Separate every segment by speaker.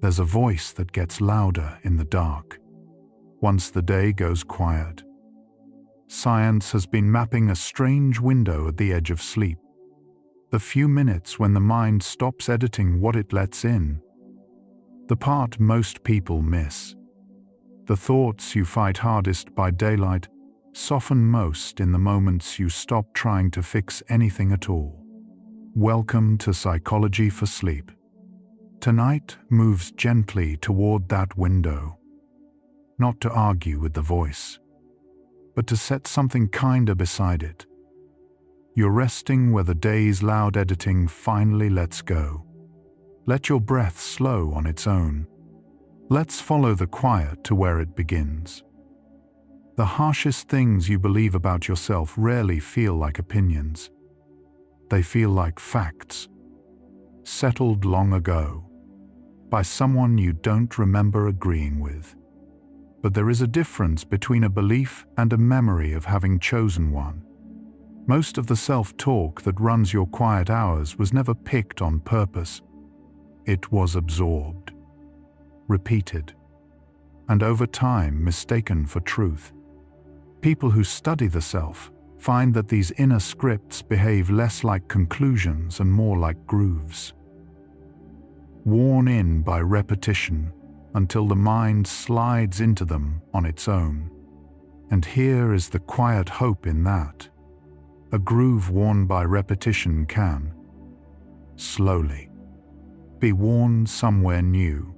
Speaker 1: There's a voice that gets louder in the dark, once the day goes quiet. Science has been mapping a strange window at the edge of sleep, the few minutes when the mind stops editing what it lets in, the part most people miss. The thoughts you fight hardest by daylight soften most in the moments you stop trying to fix anything at all. Welcome to Psychology for Sleep. Tonight moves gently toward that window, not to argue with the voice, but to set something kinder beside it. You're resting where the day's loud editing finally lets go. Let your breath slow on its own. Let's follow the quiet to where it begins. The harshest things you believe about yourself rarely feel like opinions. They feel like facts, settled long ago, by someone you don't remember agreeing with. But there is a difference between a belief and a memory of having chosen one. Most of the self-talk that runs your quiet hours was never picked on purpose. It was absorbed, repeated, and over time mistaken for truth. People who study the self find that these inner scripts behave less like conclusions and more like grooves, worn in by repetition until the mind slides into them on its own. And here is the quiet hope in that. A groove worn by repetition can, slowly, be worn somewhere new.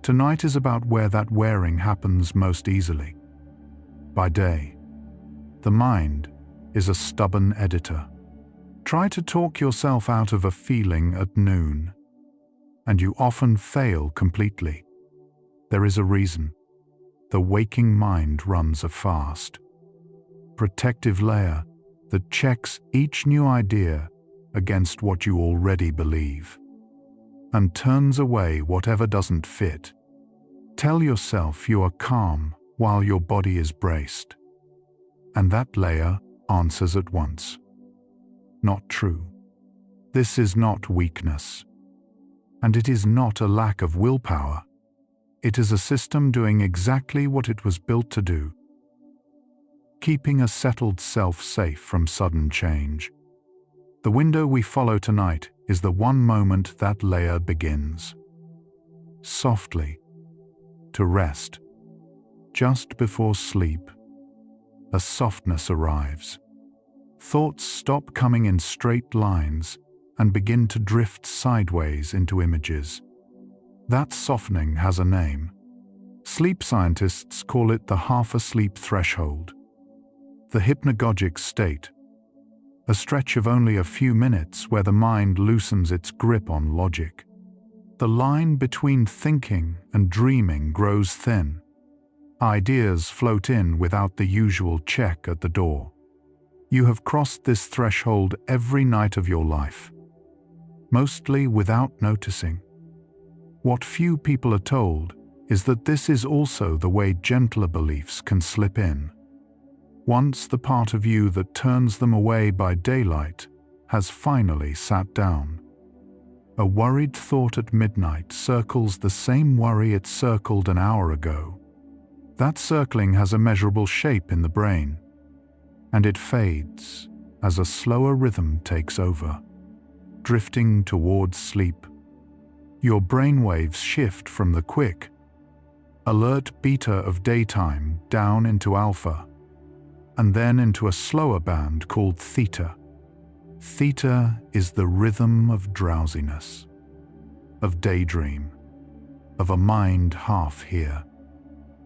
Speaker 1: Tonight is about where that wearing happens most easily. By day, the mind is a stubborn editor. Try to talk yourself out of a feeling at noon, and you often fail completely. There is a reason. The waking mind runs a fast, protective layer that checks each new idea against what you already believe, and turns away whatever doesn't fit. Tell yourself you are calm while your body is braced, and that layer answers at once. Not true. This is not weakness, and it is not a lack of willpower. It is a system doing exactly what it was built to do, keeping a settled self safe from sudden change. The window we follow tonight is the one moment that layer begins. Softly, to rest, just before sleep, a softness arrives. Thoughts stop coming in straight lines and begin to drift sideways into images. That softening has a name. Sleep scientists call it the half-asleep threshold. The hypnagogic state, a stretch of only a few minutes where the mind loosens its grip on logic. The line between thinking and dreaming grows thin. Ideas float in without the usual check at the door. You have crossed this threshold every night of your life, mostly without noticing. What few people are told is that this is also the way gentler beliefs can slip in. Once the part of you that turns them away by daylight has finally sat down. A worried thought at midnight circles the same worry it circled an hour ago. That circling has a measurable shape in the brain, and it fades as a slower rhythm takes over, drifting towards sleep. Your brainwaves shift from the quick, alert beta of daytime down into alpha, and then into a slower band called theta. Theta is the rhythm of drowsiness, of daydream, of a mind half here.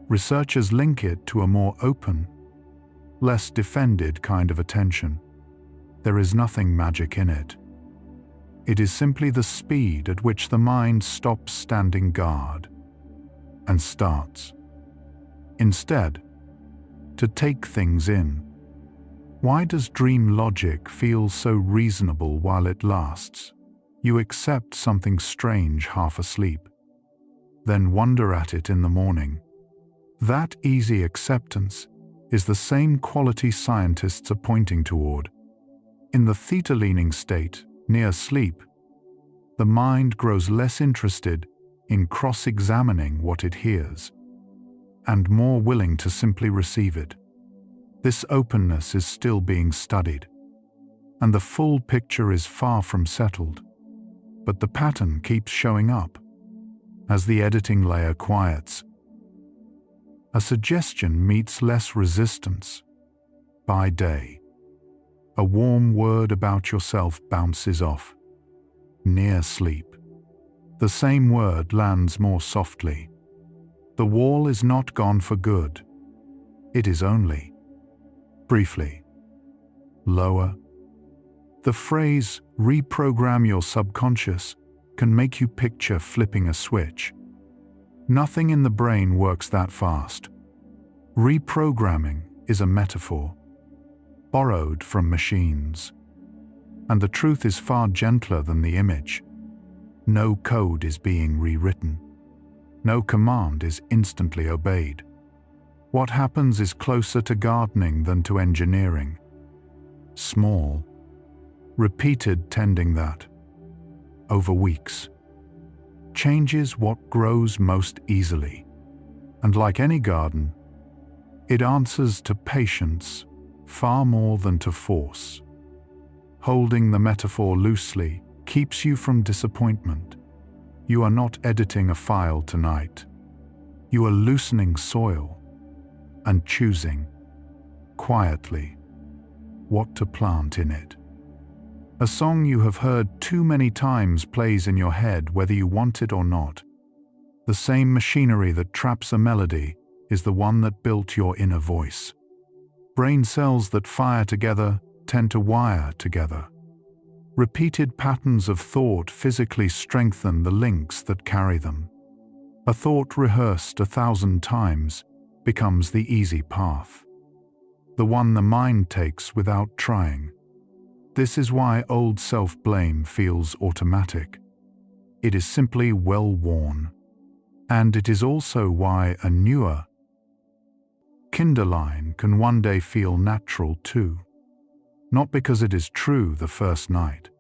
Speaker 1: Researchers link it to a more open, less defended kind of attention. There is nothing magic in it. It is simply the speed at which the mind stops standing guard and starts, instead, to take things in. Why does dream logic feel so reasonable while it lasts? You accept something strange half asleep, then wonder at it in the morning. That easy acceptance is the same quality scientists are pointing toward. In the theta-leaning state, near sleep, the mind grows less interested in cross-examining what it hears, and more willing to simply receive it. This openness is still being studied, and the full picture is far from settled, but the pattern keeps showing up as the editing layer quiets. A suggestion meets less resistance. By day, a warm word about yourself bounces off. Near sleep, the same word lands more softly. The wall is not gone for good. It is only, briefly, lower. The phrase, reprogram your subconscious, can make you picture flipping a switch. Nothing in the brain works that fast. Reprogramming is a metaphor, borrowed from machines. And the truth is far gentler than the image. No code is being rewritten. No command is instantly obeyed. What happens is closer to gardening than to engineering. Small, repeated tending that, over weeks, changes what grows most easily. And like any garden, it answers to patience far more than to force. Holding the metaphor loosely keeps you from disappointment. You are not editing a file tonight. You are loosening soil and choosing, quietly, what to plant in it. A song you have heard too many times plays in your head whether you want it or not. The same machinery that traps a melody is the one that built your inner voice. Brain cells that fire together tend to wire together. Repeated patterns of thought physically strengthen the links that carry them. A thought rehearsed 1,000 times becomes the easy path, the one the mind takes without trying. This is why old self-blame feels automatic. It is simply well-worn. And it is also why a newer kinderline can one day feel natural too. Not because it is true the first night,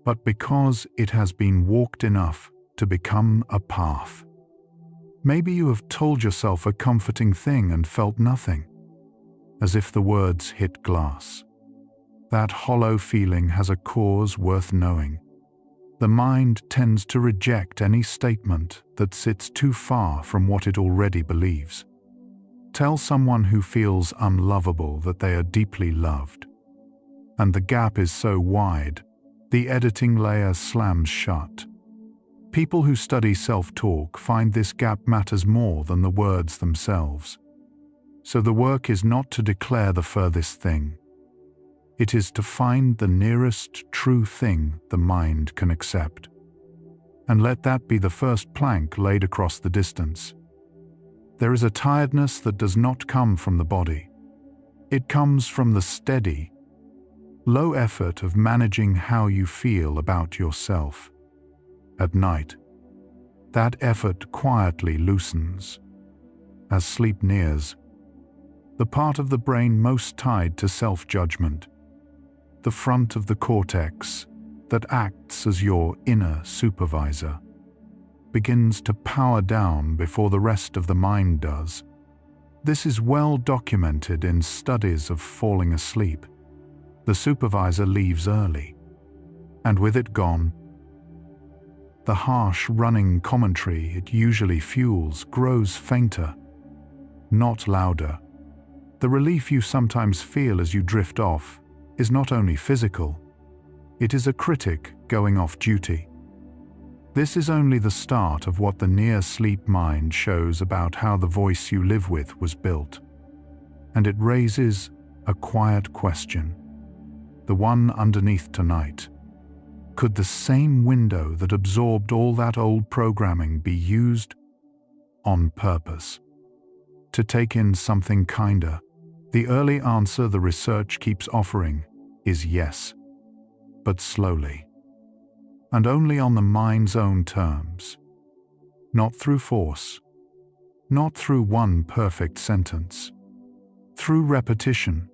Speaker 1: but because it has been walked enough to become a path. Maybe you have told yourself a comforting thing and felt nothing, as if the words hit glass. That hollow feeling has a cause worth knowing. The mind tends to reject any statement that sits too far from what it already believes. Tell someone who feels unlovable that they are deeply loved, and the gap is so wide, the editing layer slams shut. People who study self-talk find this gap matters more than the words themselves. So the work is not to declare the furthest thing. It is to find the nearest true thing the mind can accept. And let that be the first plank laid across the distance. There is a tiredness that does not come from the body. It comes from the steady, low effort of managing how you feel about yourself. At night, that effort quietly loosens. As sleep nears, the part of the brain most tied to self-judgment, the front of the cortex that acts as your inner supervisor, begins to power down before the rest of the mind does. This is well documented in studies of falling asleep. The supervisor leaves early, and with it gone, the harsh running commentary it usually fuels grows fainter, not louder. The relief you sometimes feel as you drift off is not only physical, it is a critic going off duty. This is only the start of what the near-sleep mind shows about how the voice you live with was built. And it raises a quiet question, the one underneath tonight. Could the same window that absorbed all that old programming be used on purpose to take in something kinder? The early answer the research keeps offering is yes, but slowly, and only on the mind's own terms, not through force, not through one perfect sentence, through repetition,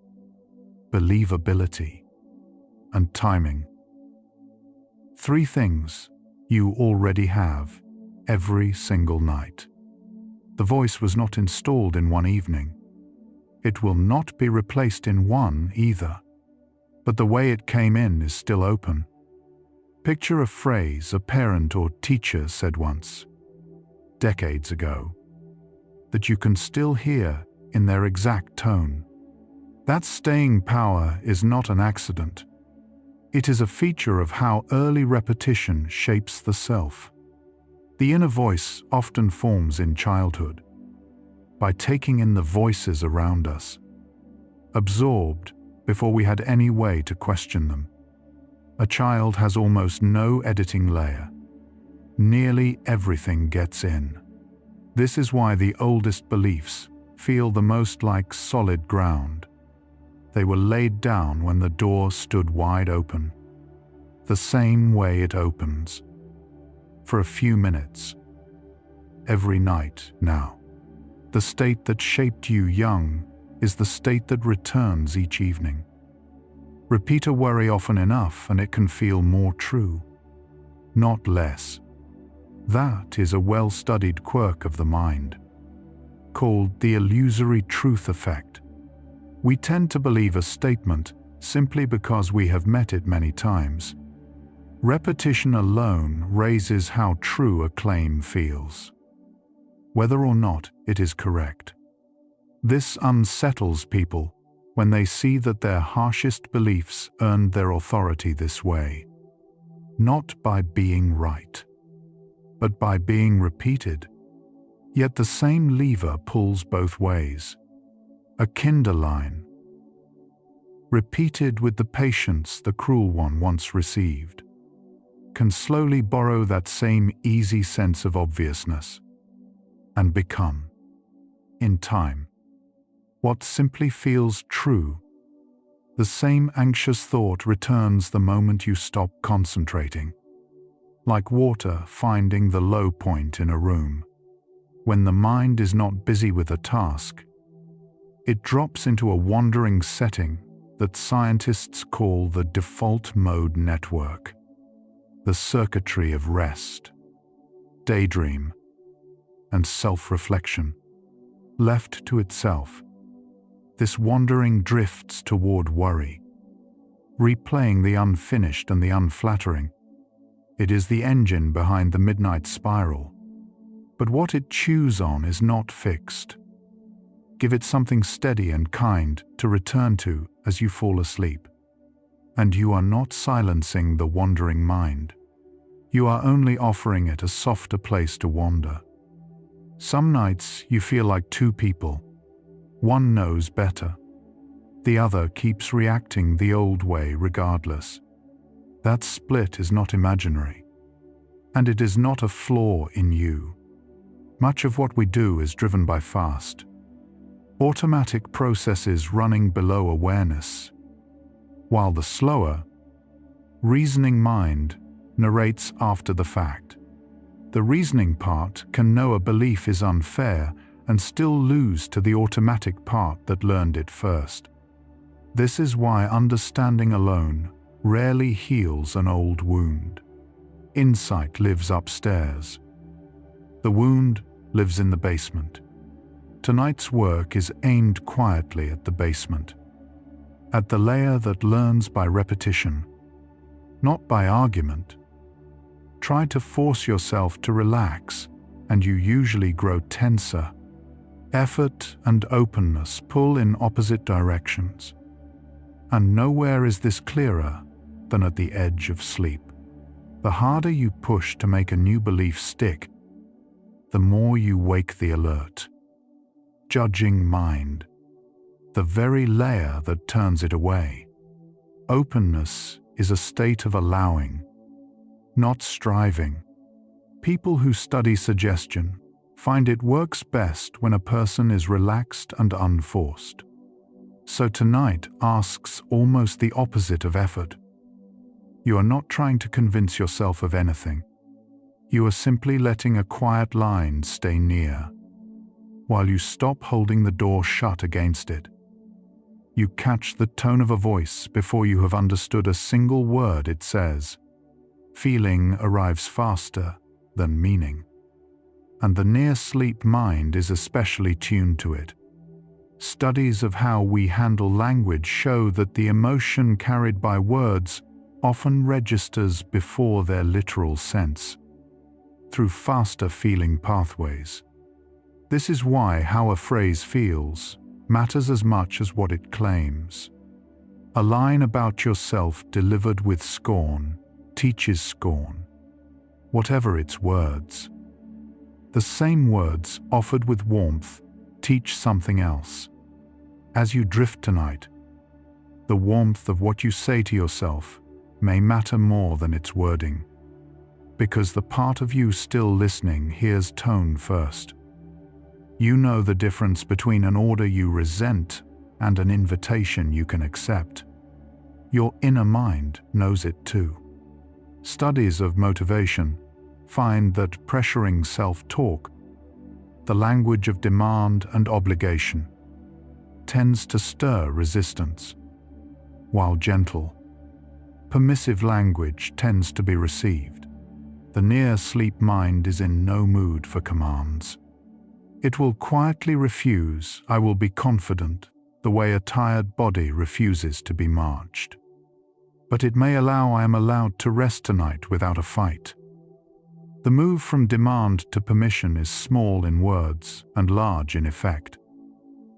Speaker 1: believability, and timing. 3 things you already have. every single night. The voice was not installed in one evening. It will not be replaced in one either. But the way it came in is still open. Picture a phrase a parent or teacher said once, decades ago, that you can still hear in their exact tone. That staying power is not an accident. It is a feature of how early repetition shapes the self. The inner voice often forms in childhood, by taking in the voices around us, absorbed before we had any way to question them. A child has almost no editing layer. Nearly everything gets in. This is why the oldest beliefs feel the most like solid ground. They were laid down when the door stood wide open, the same way it opens, for a few minutes, every night now. The state that shaped you young is the state that returns each evening. Repeat a worry often enough and it can feel more true, not less. That is a well-studied quirk of the mind, called the illusory truth effect. We tend to believe a statement simply because we have met it many times. Repetition alone raises how true a claim feels, whether or not it is correct. This unsettles people when they see that their harshest beliefs earned their authority this way, not by being right, but by being repeated. Yet the same lever pulls both ways. A kinder line, repeated with the patience the cruel one once received, can slowly borrow that same easy sense of obviousness and become, in time, what simply feels true. The same anxious thought returns the moment you stop concentrating, like water finding the low point in a room. When the mind is not busy with a task, it drops into a wandering setting that scientists call the default mode network, the circuitry of rest, daydream, and self-reflection. Left to itself, this wandering drifts toward worry, replaying the unfinished and the unflattering. It is the engine behind the midnight spiral, but what it chews on is not fixed. Give it something steady and kind to return to as you fall asleep, and you are not silencing the wandering mind. You are only offering it a softer place to wander. Some nights you feel like two people. One knows better. The other keeps reacting the old way regardless. That split is not imaginary, and it is not a flaw in you. Much of what we do is driven by fast, automatic processes running below awareness, while the slower, reasoning mind narrates after the fact. The reasoning part can know a belief is unfair and still lose to the automatic part that learned it first. This is why understanding alone rarely heals an old wound. Insight lives upstairs. The wound lives in the basement. Tonight's work is aimed quietly at the basement, at the layer that learns by repetition, not by argument. Try to force yourself to relax, and you usually grow tenser. Effort and openness pull in opposite directions, and nowhere is this clearer than at the edge of sleep. The harder you push to make a new belief stick, the more you wake the alert, judging mind, the very layer that turns it away. Openness is a state of allowing, not striving. People who study suggestion find it works best when a person is relaxed and unforced. So tonight asks almost the opposite of effort. You are not trying to convince yourself of anything. You are simply letting a quiet line stay near, while you stop holding the door shut against it. You catch the tone of a voice before you have understood a single word it says. Feeling arrives faster than meaning. and the near-sleep mind is especially tuned to it. Studies of how we handle language show that the emotion carried by words often registers before their literal sense, through faster feeling pathways. This is why how a phrase feels matters as much as what it claims. A line about yourself delivered with scorn teaches scorn, whatever its words. The same words offered with warmth teach something else. As you drift tonight, the warmth of what you say to yourself may matter more than its wording, because the part of you still listening hears tone first. You know the difference between an order you resent and an invitation you can accept. Your inner mind knows it too. Studies of motivation find that pressuring self-talk, the language of demand and obligation, tends to stir resistance, while gentle, permissive language tends to be received. The near-sleep mind is in no mood for commands. It will quietly refuse, "I will be confident," the way a tired body refuses to be marched. But it may allow, "I am allowed to rest tonight without a fight." The move from demand to permission is small in words and large in effect.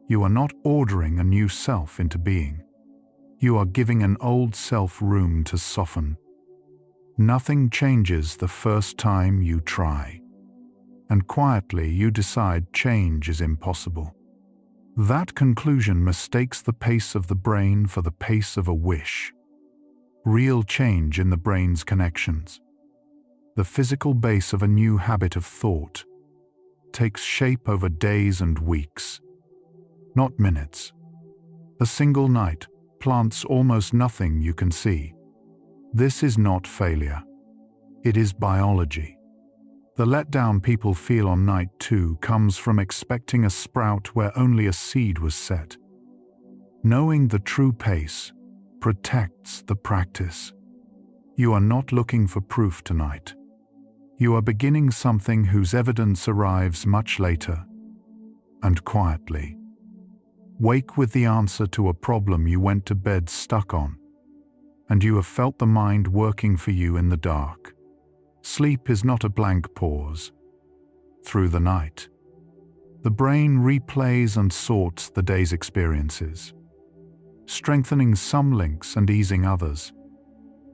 Speaker 1: You are not ordering a new self into being. You are giving an old self room to soften. Nothing changes the first time you try, and quietly you decide change is impossible. That conclusion mistakes the pace of the brain for the pace of a wish. Real change in the brain's connections, the physical base of a new habit of thought, takes shape over days and weeks, not minutes. A single night plants almost nothing you can see. This is not failure. It is biology. The letdown people feel on night 2 comes from expecting a sprout where only a seed was set. Knowing the true pace protects the practice. You are not looking for proof tonight. You are beginning something whose evidence arrives much later, and quietly. Wake with the answer to a problem you went to bed stuck on, and you have felt the mind working for you in the dark. Sleep is not a blank pause. Through the night, the brain replays and sorts the day's experiences, strengthening some links and easing others.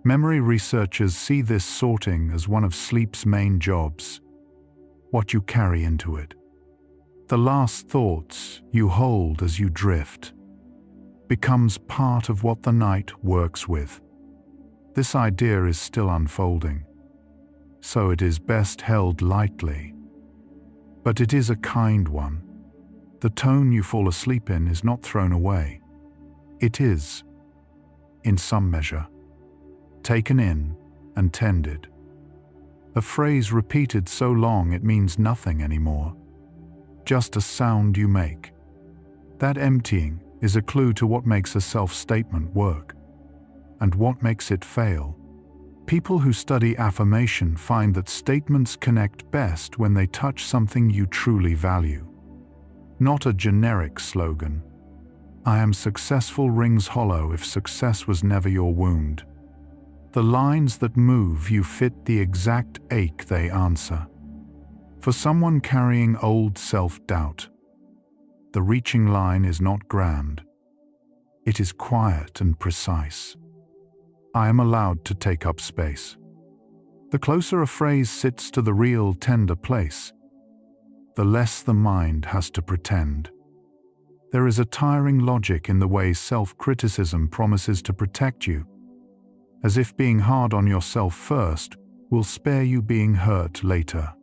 Speaker 1: Memory researchers see this sorting as one of sleep's main jobs, what you carry into it. The last thoughts you hold as you drift becomes part of what the night works with. This idea is still unfolding, so it is best held lightly. But it is a kind one. The tone you fall asleep in is not thrown away. It is, in some measure, taken in and tended. A phrase repeated so long it means nothing anymore, just a sound you make. That emptying is a clue to what makes a self-statement work, and what makes it fail. People who study affirmation find that statements connect best when they touch something you truly value. Not a generic slogan. "I am successful" rings hollow if success was never your wound. The lines that move you fit the exact ache they answer. For someone carrying old self-doubt, the reaching line is not grand. It is quiet and precise. "I am allowed to take up space." The closer a phrase sits to the real, tender place, the less the mind has to pretend. There is a tiring logic in the way self-criticism promises to protect you, as if being hard on yourself first will spare you being hurt later.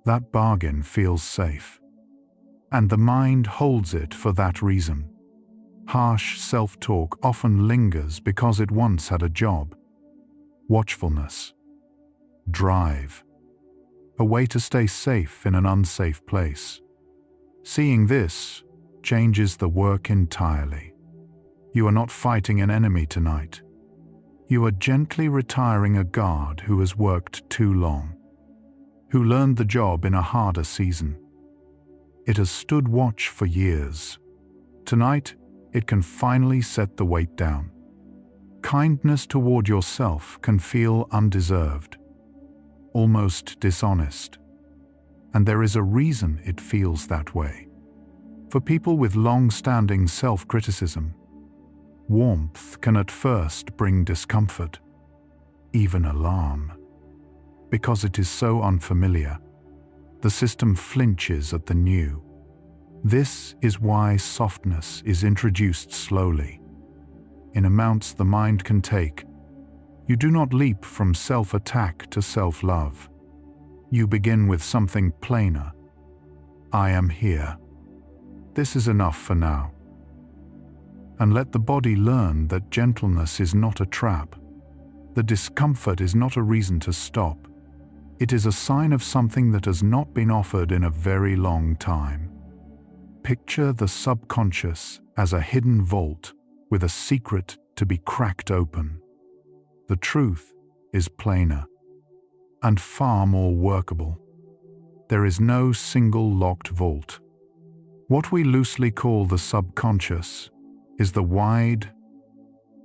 Speaker 1: That bargain feels safe, and the mind holds it for that reason. Harsh self-talk often lingers because it once had a job. Watchfulness, drive, a way to stay safe in an unsafe place. Seeing this changes the work entirely. You are not fighting an enemy tonight. You are gently retiring a guard who has worked too long, who learned the job in a harder season. It has stood watch for years. Tonight, it can finally set the weight down. Kindness toward yourself can feel undeserved, almost dishonest. And there is a reason it feels that way. For people with long-standing self-criticism, warmth can at first bring discomfort, even alarm. Because it is so unfamiliar, the system flinches at the new. This is why softness is introduced slowly, in amounts the mind can take. You do not leap from self-attack to self-love. You begin with something plainer. I am here. This is enough for now. And let the body learn that gentleness is not a trap. The discomfort is not a reason to stop. It is a sign of something that has not been offered in a very long time. Picture the subconscious as a hidden vault with a secret to be cracked open. The truth is plainer and far more workable. There is no single locked vault. What we loosely call the subconscious is the wide,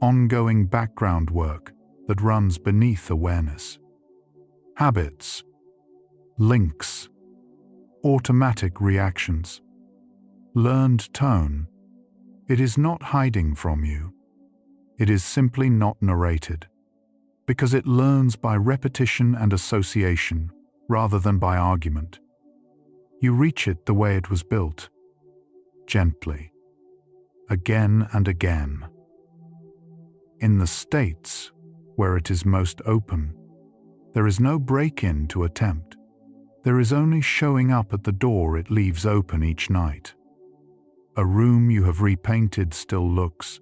Speaker 1: ongoing background work that runs beneath awareness. Habits, links, automatic reactions, learned tone. It is not hiding from you. It is simply not narrated, because it learns by repetition and association rather than by argument. You reach it the way it was built, gently, again and again. In the states where it is most open, there is no break-in to attempt. There is only showing up at the door it leaves open each night. A room you have repainted still looks,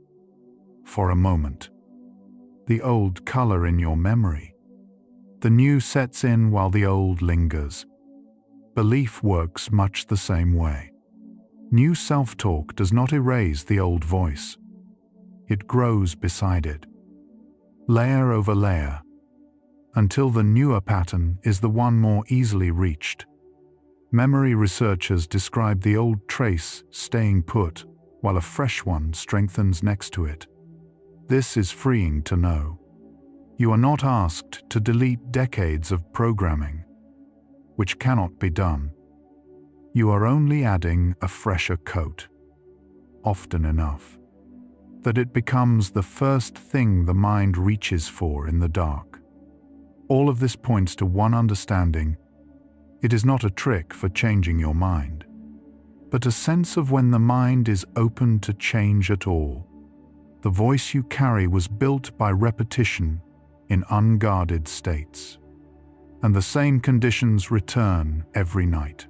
Speaker 1: for a moment, the old color in your memory. The new sets in while the old lingers. Belief works much the same way. New self-talk does not erase the old voice. It grows beside it, layer over layer, until the newer pattern is the one more easily reached. Memory researchers describe the old trace staying put while a fresh one strengthens next to it. This is freeing to know. You are not asked to delete decades of programming, which cannot be done. You are only adding a fresher coat, often enough, that it becomes the first thing the mind reaches for in the dark. All of this points to one understanding. It is not a trick for changing your mind, but a sense of when the mind is open to change at all. The voice you carry was built by repetition in unguarded states, and the same conditions return every night.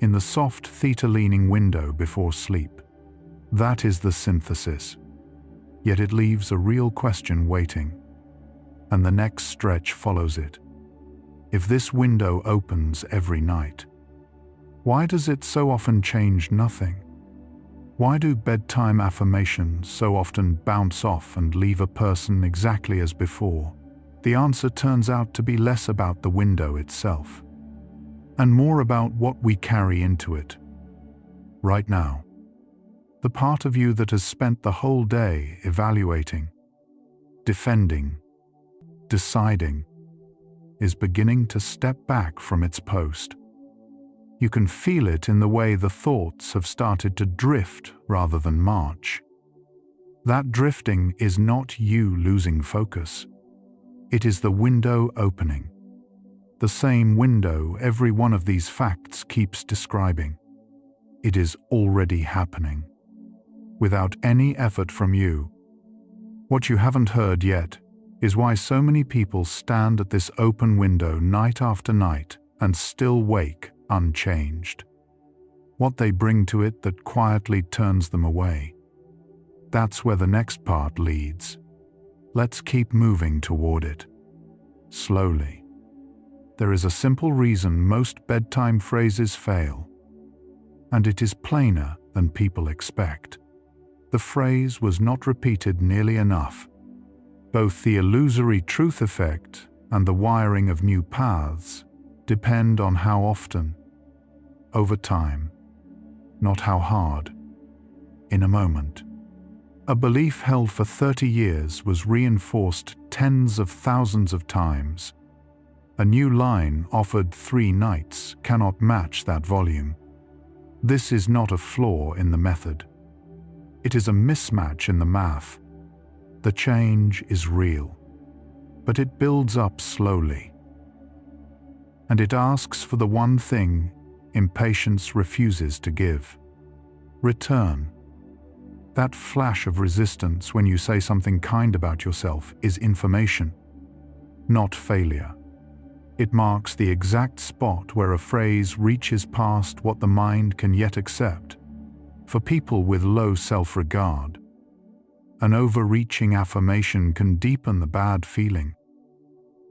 Speaker 1: In the soft theta-leaning window before sleep, that is the synthesis. Yet it leaves a real question waiting, and the next stretch follows it. If this window opens every night, why does it so often change nothing? Why do bedtime affirmations so often bounce off and leave a person exactly as before? The answer turns out to be less about the window itself, and more about what we carry into it. Right now, the part of you that has spent the whole day evaluating, defending, deciding, is beginning to step back from its post. You can feel it in the way the thoughts have started to drift rather than march. That drifting is not you losing focus. It is the window opening. The same window every one of these facts keeps describing. It is already happening, without any effort from you. What you haven't heard yet is why so many people stand at this open window night after night and still wake unchanged. What they bring to it that quietly turns them away. That's where the next part leads. Let's keep moving toward it. Slowly. There is a simple reason most bedtime phrases fail, and it is plainer than people expect. The phrase was not repeated nearly enough. Both the illusory truth effect and the wiring of new paths depend on how often, over time, not how hard, in a moment. A belief held for 30 years was reinforced tens of thousands of times. A new line offered 3 nights cannot match that volume. This is not a flaw in the method. It is a mismatch in the math. The change is real, but it builds up slowly. And it asks for the one thing impatience refuses to give: return. That flash of resistance when you say something kind about yourself is information, not failure. It marks the exact spot where a phrase reaches past what the mind can yet accept. For people with low self-regard, an overreaching affirmation can deepen the bad feeling,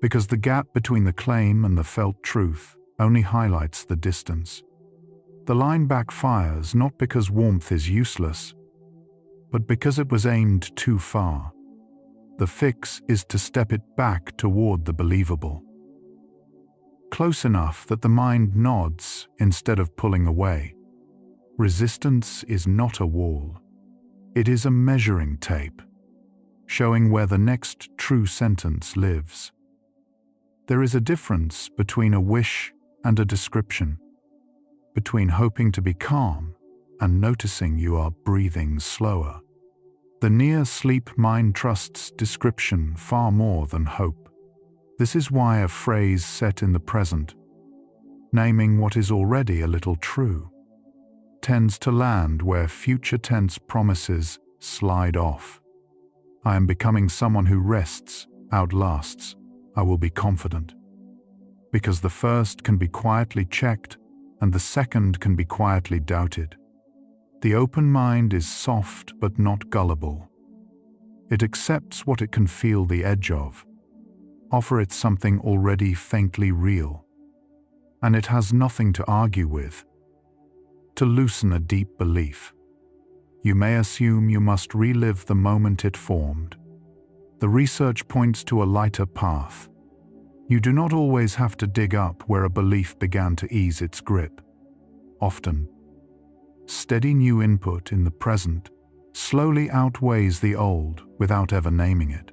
Speaker 1: because the gap between the claim and the felt truth only highlights the distance. The line backfires not because warmth is useless, but because it was aimed too far. The fix is to step it back toward the believable. Close enough that the mind nods instead of pulling away. Resistance is not a wall. It is a measuring tape, showing where the next true sentence lives. There is a difference between a wish and a description, between hoping to be calm and noticing you are breathing slower. The near-sleep mind trusts description far more than hope. This is why a phrase set in the present, naming what is already a little true, tends to land where future tense promises slide off. I am becoming someone who rests, outlasts. I will be confident. Because the first can be quietly checked and the second can be quietly doubted. The open mind is soft but not gullible. It accepts what it can feel the edge of. Offer it something already faintly real, and it has nothing to argue with. To loosen a deep belief, you may assume you must relive the moment it formed. The research points to a lighter path. You do not always have to dig up where a belief began to ease its grip. Often, steady new input in the present slowly outweighs the old without ever naming it.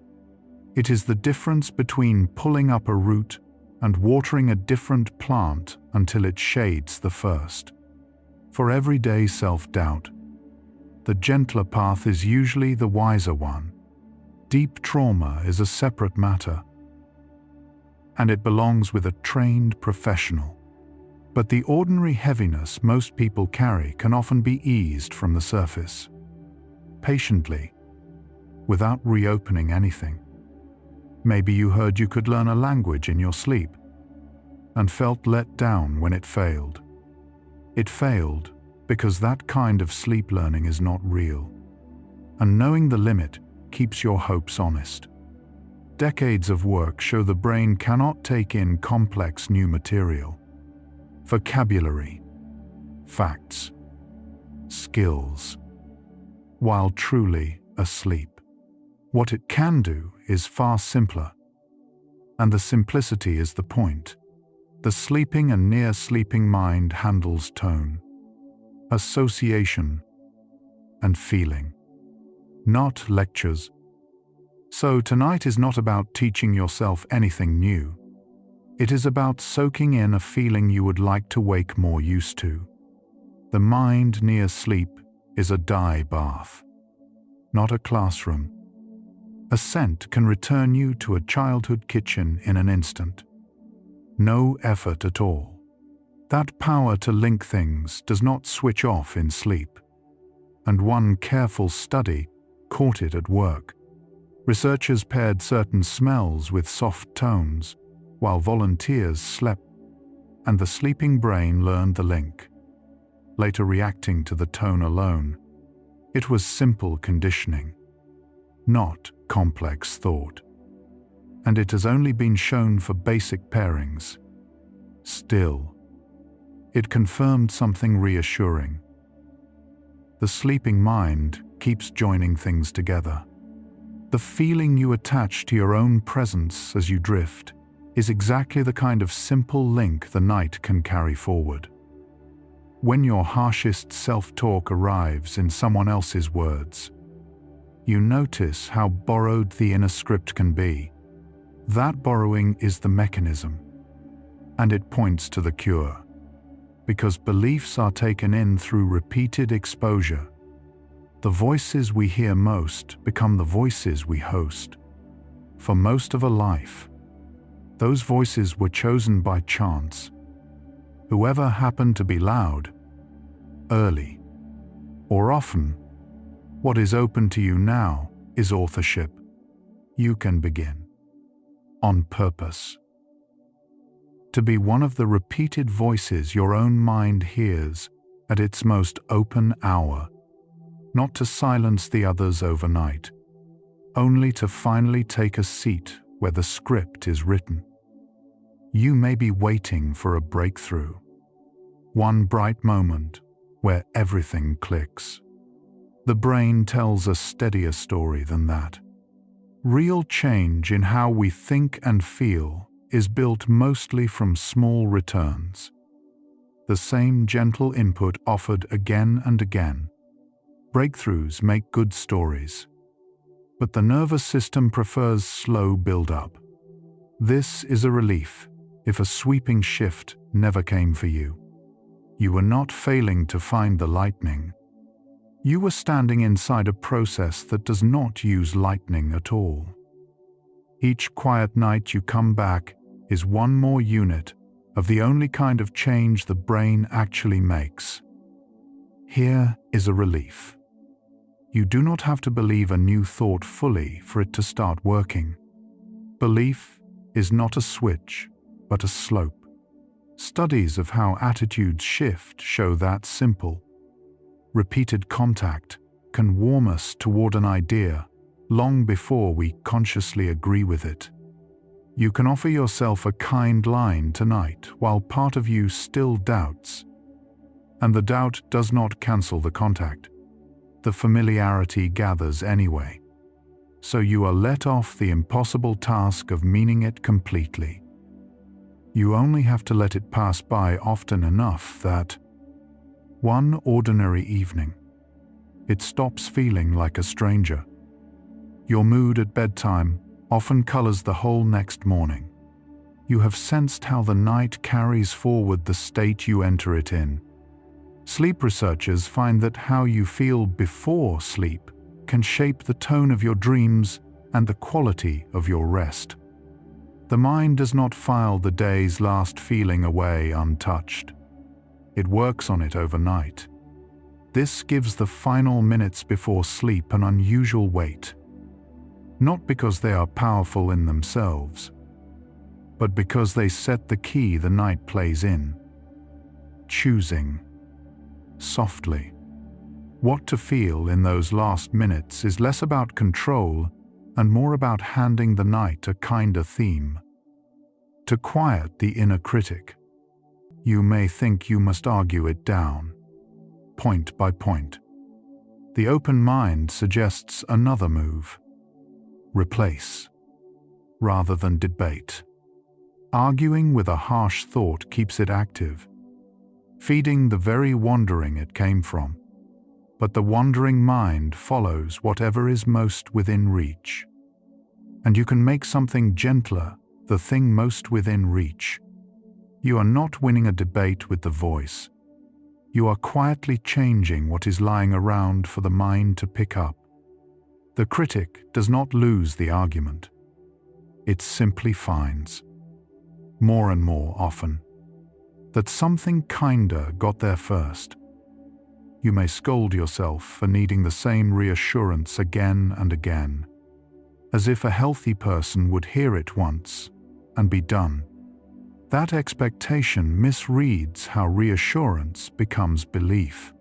Speaker 1: It is the difference between pulling up a root and watering a different plant until it shades the first. For everyday self-doubt, the gentler path is usually the wiser one. Deep trauma is a separate matter, and it belongs with a trained professional. But the ordinary heaviness most people carry can often be eased from the surface, patiently, without reopening anything. Maybe you heard you could learn a language in your sleep and felt let down when it failed. It failed because that kind of sleep learning is not real, and knowing the limit keeps your hopes honest. Decades of work show the brain cannot take in complex new material. Vocabulary, facts, skills, while truly asleep. What it can do is far simpler, and the simplicity is the point. The sleeping and near-sleeping mind handles tone, association, and feeling, not lectures. So tonight is not about teaching yourself anything new. It is about soaking in a feeling you would like to wake more used to. The mind near sleep is a dye bath, not a classroom. A scent can return you to a childhood kitchen in an instant. No effort at all. That power to link things does not switch off in sleep. And one careful study caught it at work. Researchers paired certain smells with soft tones, while volunteers slept, and the sleeping brain learned the link, later reacting to the tone alone. It was simple conditioning, not complex thought. And it has only been shown for basic pairings. Still, it confirmed something reassuring. The sleeping mind keeps joining things together. The feeling you attach to your own presence as you drift is exactly the kind of simple link the night can carry forward. When your harshest self-talk arrives in someone else's words, you notice how borrowed the inner script can be. That borrowing is the mechanism, and it points to the cure. Because beliefs are taken in through repeated exposure, the voices we hear most become the voices we host. For most of a life, those voices were chosen by chance. Whoever happened to be loud, early, or often. What is open to you now is authorship. You can begin. On purpose. To be one of the repeated voices your own mind hears at its most open hour, not to silence the others overnight, only to finally take a seat where the script is written. You may be waiting for a breakthrough, one bright moment where everything clicks. The brain tells a steadier story than that. Real change in how we think and feel is built mostly from small returns. The same gentle input offered again and again. Breakthroughs make good stories, but the nervous system prefers slow build-up. This is a relief if a sweeping shift never came for you. You were not failing to find the lightning. You were standing inside a process that does not use lightning at all. Each quiet night you come back is one more unit of the only kind of change the brain actually makes. Here is a relief. You do not have to believe a new thought fully for it to start working. Belief is not a switch, but a slope. Studies of how attitudes shift show that simple. Repeated contact can warm us toward an idea long before we consciously agree with it. You can offer yourself a kind line tonight while part of you still doubts. And the doubt does not cancel the contact. The familiarity gathers anyway. So you are let off the impossible task of meaning it completely. You only have to let it pass by often enough that, one ordinary evening, it stops feeling like a stranger. Your mood at bedtime often colors the whole next morning. You have sensed how the night carries forward the state you enter it in. Sleep researchers find that how you feel before sleep can shape the tone of your dreams and the quality of your rest. The mind does not file the day's last feeling away untouched. It works on it overnight. This gives the final minutes before sleep an unusual weight. Not because they are powerful in themselves, but because they set the key the night plays in. Choosing, softly, what to feel in those last minutes is less about control and more about handing the night a kinder theme. To quiet the inner critic, you may think you must argue it down, point by point. The open mind suggests another move. Replace, rather than debate. Arguing with a harsh thought keeps it active, feeding the very wandering it came from. But the wandering mind follows whatever is most within reach. And you can make something gentler the thing most within reach. You are not winning a debate with the voice. You are quietly changing what is lying around for the mind to pick up. The critic does not lose the argument. It simply finds, more and more often, that something kinder got there first. You may scold yourself for needing the same reassurance again and again, as if a healthy person would hear it once and be done. That expectation misreads how reassurance becomes belief.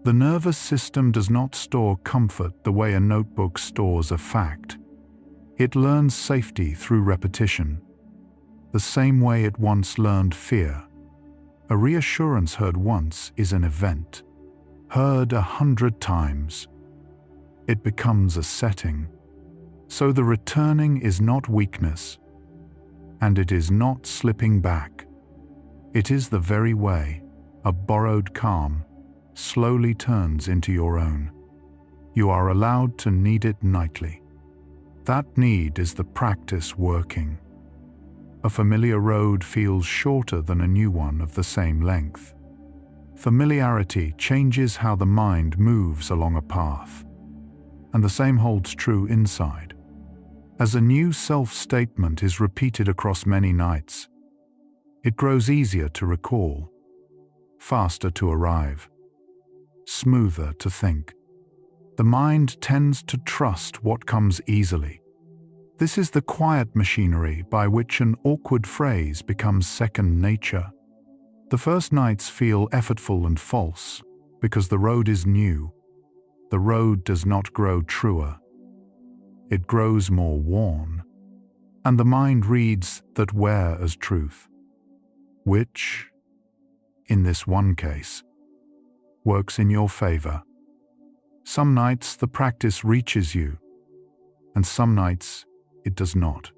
Speaker 1: The nervous system does not store comfort the way a notebook stores a fact. It learns safety through repetition, the same way it once learned fear. A reassurance heard once is an event. Heard 100 times, it becomes a setting. So the returning is not weakness. and it is not slipping back. It is the very way a borrowed calm slowly turns into your own. You are allowed to need it nightly. That need is the practice working. A familiar road feels shorter than a new one of the same length. Familiarity changes how the mind moves along a path, and the same holds true inside. As a new self-statement is repeated across many nights, it grows easier to recall, faster to arrive, smoother to think. The mind tends to trust what comes easily. This is the quiet machinery by which an awkward phrase becomes second nature. The first nights feel effortful and false because the road is new. The road does not grow truer. It grows more worn, and the mind reads that wear as truth, which, in this one case, works in your favor. Some nights the practice reaches you, and some nights it does not.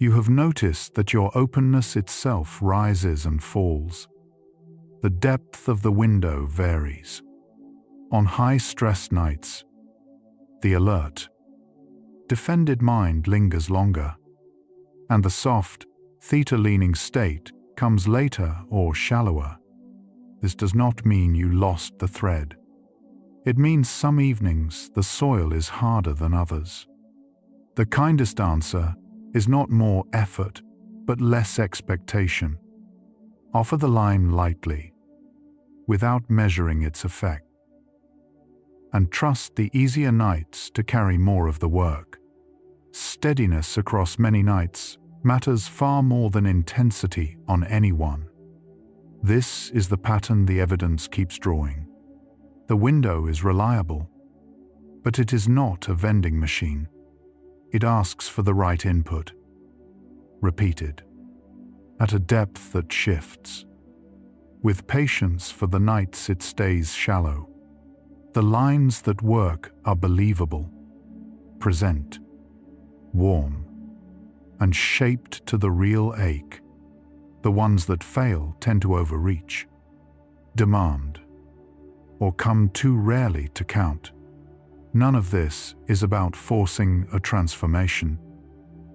Speaker 1: You have noticed that your openness itself rises and falls. The depth of the window varies. On high-stress nights, the alert, defended mind lingers longer, and the soft, theta-leaning state comes later or shallower. This does not mean you lost the thread. It means some evenings the soil is harder than others. The kindest answer is not more effort, but less expectation. Offer the line lightly, without measuring its effect, and trust the easier nights to carry more of the work. Steadiness across many nights matters far more than intensity on any one. This is the pattern the evidence keeps drawing. The window is reliable, but it is not a vending machine. It asks for the right input, repeated, at a depth that shifts. With patience for the nights it stays shallow. The lines that work are believable, present, warm, and shaped to the real ache. The ones that fail tend to overreach, demand, or come too rarely to count. None of this is about forcing a transformation.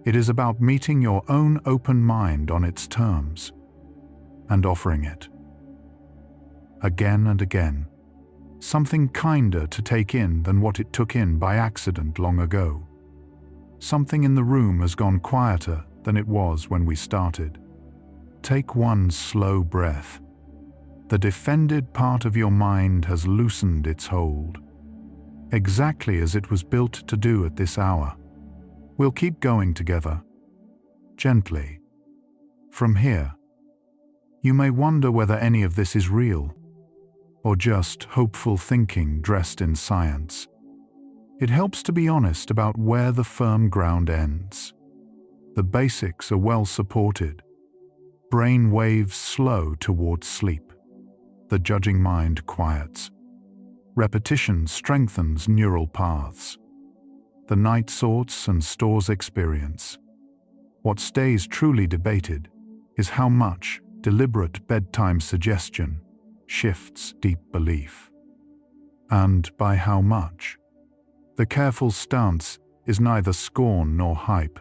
Speaker 1: It is about meeting your own open mind on its terms and offering it. Again and again, something kinder to take in than what it took in by accident long ago. Something in the room has gone quieter than it was when we started. Take one slow breath. The defended part of your mind has loosened its hold, exactly as it was built to do at this hour. We'll keep going together, gently. From here, you may wonder whether any of this is real, or just hopeful thinking dressed in science. It helps to be honest about where the firm ground ends. The basics are well supported. Brain waves slow towards sleep. The judging mind quiets. Repetition strengthens neural paths. The night sorts and stores experience. What stays truly debated is how much deliberate bedtime suggestion shifts deep belief. And by how much. The careful stance is neither scorn nor hype.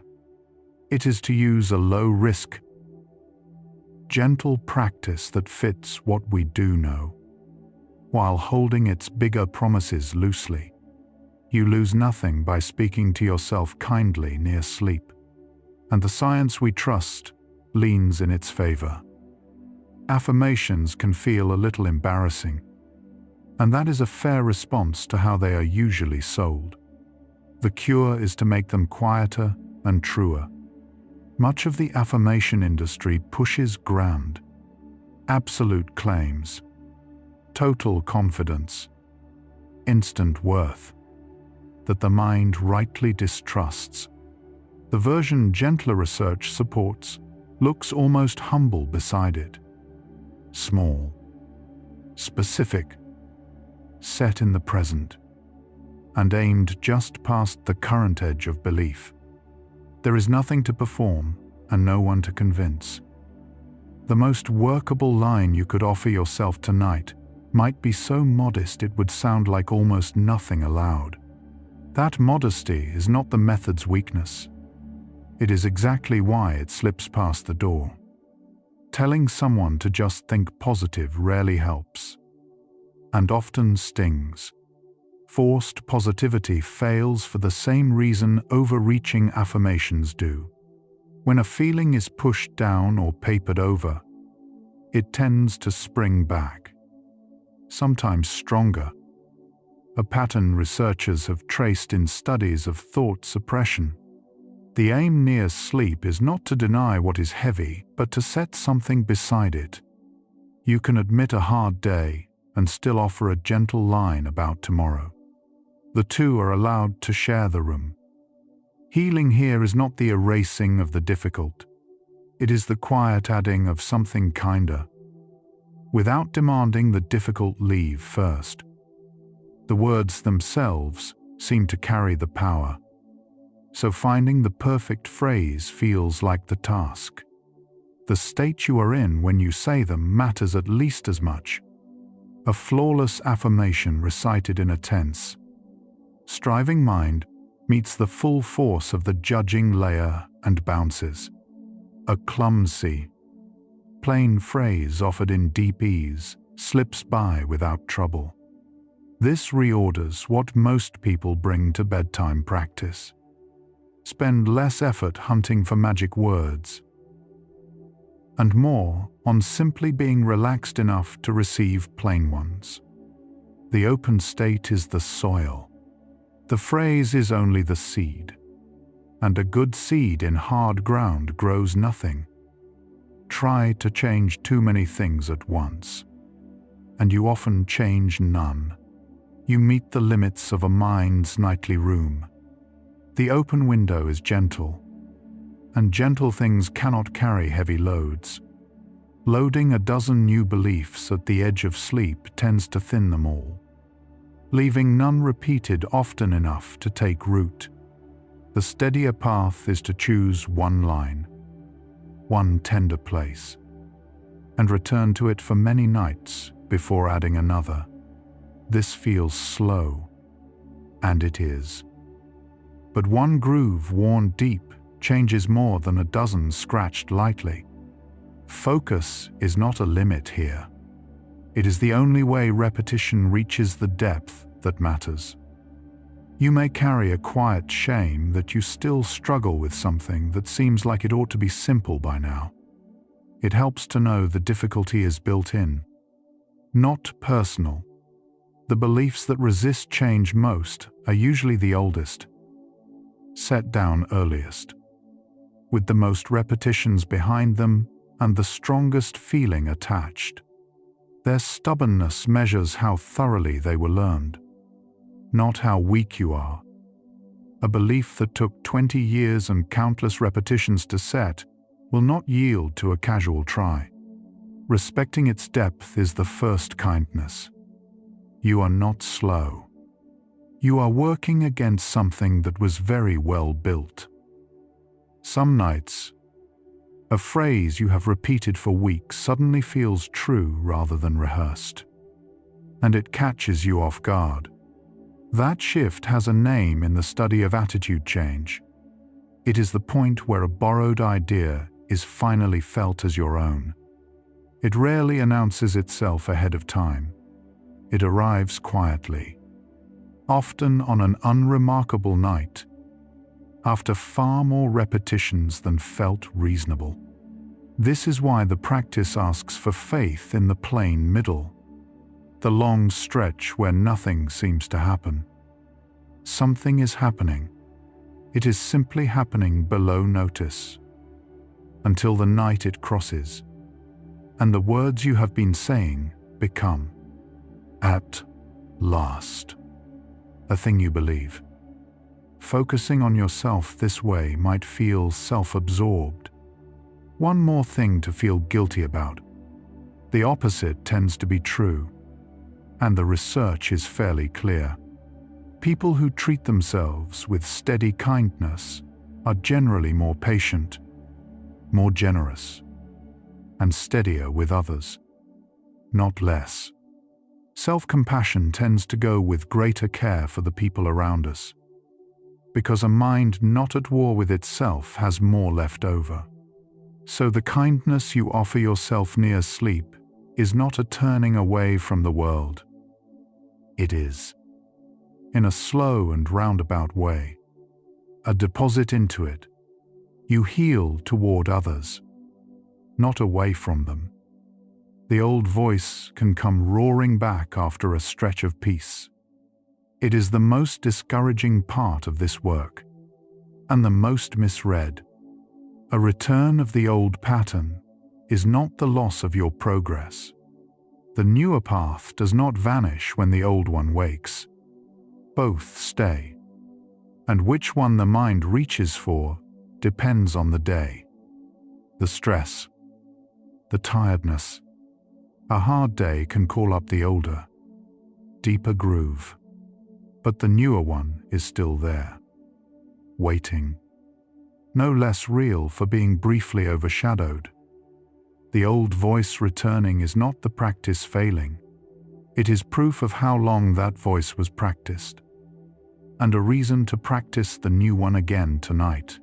Speaker 1: It is to use a low-risk, gentle practice that fits what we do know, while holding its bigger promises loosely. You lose nothing by speaking to yourself kindly near sleep, and the science we trust leans in its favor. Affirmations can feel a little embarrassing, and that is a fair response to how they are usually sold. The cure is to make them quieter and truer. Much of the affirmation industry pushes grand, absolute claims, total confidence, instant worth, that the mind rightly distrusts. The version gentler research supports looks almost humble beside it. Small, specific, set in the present, and aimed just past the current edge of belief. There is nothing to perform, and no one to convince. The most workable line you could offer yourself tonight might be so modest it would sound like almost nothing aloud. That modesty is not the method's weakness. It is exactly why it slips past the door. Telling someone to just think positive rarely helps, and often stings. Forced positivity fails for the same reason overreaching affirmations do. When a feeling is pushed down or papered over, it tends to spring back, sometimes stronger. A pattern researchers have traced in studies of thought suppression. The aim near sleep is not to deny what is heavy, but to set something beside it. You can admit a hard day and still offer a gentle line about tomorrow. The two are allowed to share the room. Healing here is not the erasing of the difficult. It is the quiet adding of something kinder, without demanding the difficult leave first. The words themselves seem to carry the power, so finding the perfect phrase feels like the task. The state you are in when you say them matters at least as much. A flawless affirmation recited in a tense, striving mind meets the full force of the judging layer and bounces. A clumsy, plain phrase offered in deep ease slips by without trouble. This reorders what most people bring to bedtime practice. Spend less effort hunting for magic words, and more on simply being relaxed enough to receive plain ones. The open state is the soil. The phrase is only the seed, and a good seed in hard ground grows nothing. Try to change too many things at once, and you often change none. You meet the limits of a mind's nightly room. The open window is gentle, and gentle things cannot carry heavy loads. Loading a dozen new beliefs at the edge of sleep tends to thin them all, leaving none repeated often enough to take root. The steadier path is to choose one line, one tender place, and return to it for many nights before adding another. This feels slow, and it is. But one groove worn deep changes more than a dozen scratched lightly. Focus is not a limit here. It is the only way repetition reaches the depth that matters. You may carry a quiet shame that you still struggle with something that seems like it ought to be simple by now. It helps to know the difficulty is built in, not personal. The beliefs that resist change most are usually the oldest, set down earliest, with the most repetitions behind them and the strongest feeling attached. Their stubbornness measures how thoroughly they were learned, not how weak you are. A belief that took 20 years and countless repetitions to set will not yield to a casual try. Respecting its depth is the first kindness. You are not slow. You are working against something that was very well built. Some nights, a phrase you have repeated for weeks suddenly feels true rather than rehearsed, and it catches you off guard. That shift has a name in the study of attitude change. It is the point where a borrowed idea is finally felt as your own. It rarely announces itself ahead of time. It arrives quietly, often on an unremarkable night, after far more repetitions than felt reasonable. This is why the practice asks for faith in the plain middle, the long stretch where nothing seems to happen. Something is happening. It is simply happening below notice, until the night it crosses, and the words you have been saying become, at last, a thing you believe. Focusing on yourself this way might feel self-absorbed. One more thing to feel guilty about. The opposite tends to be true, and the research is fairly clear. People who treat themselves with steady kindness are generally more patient. more generous, and steadier with others, not less. Self-compassion tends to go with greater care for the people around us, because a mind not at war with itself has more left over. So the kindness you offer yourself near sleep is not a turning away from the world. It is, in a slow and roundabout way, a deposit into it. You heal toward others, not away from them. The old voice can come roaring back after a stretch of peace. It is the most discouraging part of this work, and the most misread. A return of the old pattern is not the loss of your progress. The newer path does not vanish when the old one wakes. Both stay, and which one the mind reaches for depends on the day. The stress, the tiredness. A hard day can call up the older, deeper groove, but the newer one is still there, waiting, no less real for being briefly overshadowed. The old voice returning is not the practice failing. It is proof of how long that voice was practiced, and a reason to practice the new one again tonight.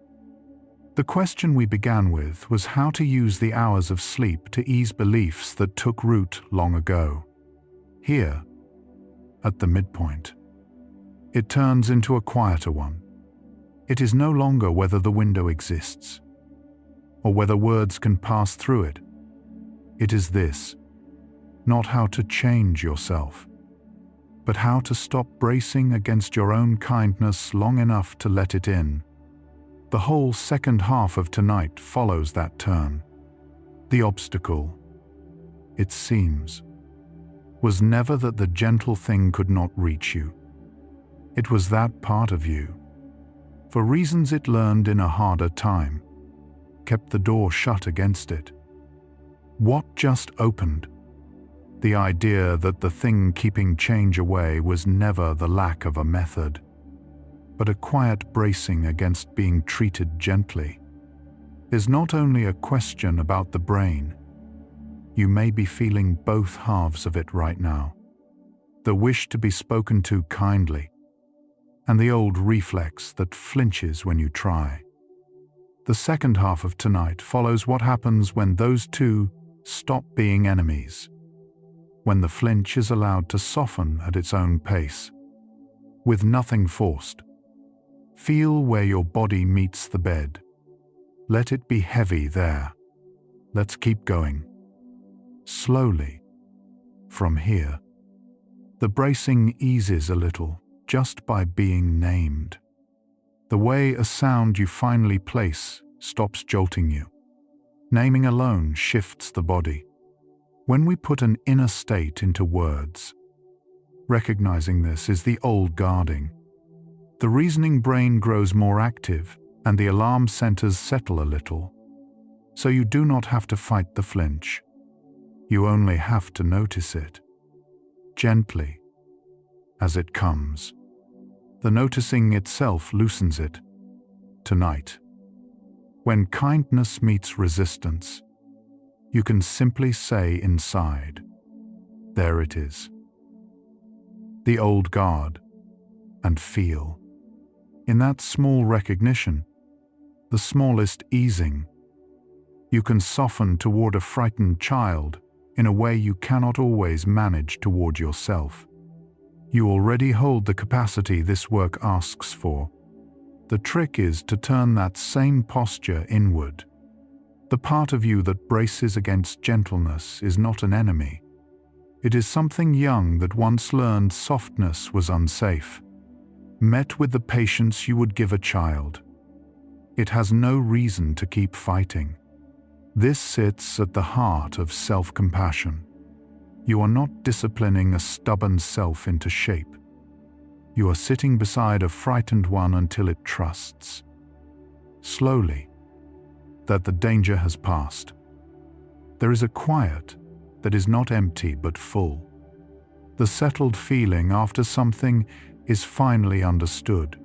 Speaker 1: The question we began with was how to use the hours of sleep to ease beliefs that took root long ago. Here, at the midpoint, it turns into a quieter one. It is no longer whether the window exists, or whether words can pass through it. It is this, not how to change yourself, but how to stop bracing against your own kindness long enough to let it in. The whole second half of tonight follows that turn. The obstacle, it seems, was never that the gentle thing could not reach you. It was that part of you, for reasons it learned in a harder time, kept the door shut against it. What just opened? The idea that the thing keeping change away was never the lack of a method, but a quiet bracing against being treated gently, is not only a question about the brain. You may be feeling both halves of it right now. The wish to be spoken to kindly, and the old reflex that flinches when you try. The second half of tonight follows what happens when those two stop being enemies, when the flinch is allowed to soften at its own pace, with nothing forced. Feel where your body meets the bed. Let it be heavy there. Let's keep going. Slowly, from here. The bracing eases a little just by being named. The way a sound you finally place stops jolting you. Naming alone shifts the body. When we put an inner state into words, recognizing this is the old guarding. The reasoning brain grows more active and the alarm centers settle a little. So you do not have to fight the flinch. You only have to notice it, gently, as it comes. The noticing itself loosens it. Tonight, when kindness meets resistance, you can simply say inside, there it is. The old guard, and feel. In that small recognition, the smallest easing, you can soften toward a frightened child in a way you cannot always manage toward yourself. You already hold the capacity this work asks for. The trick is to turn that same posture inward. The part of you that braces against gentleness is not an enemy. It is something young that once learned softness was unsafe. Met with the patience you would give a child. It has no reason to keep fighting. This sits at the heart of self-compassion. You are not disciplining a stubborn self into shape. You are sitting beside a frightened one until it trusts, slowly, that the danger has passed. There is a quiet that is not empty but full. The settled feeling after something is finally understood.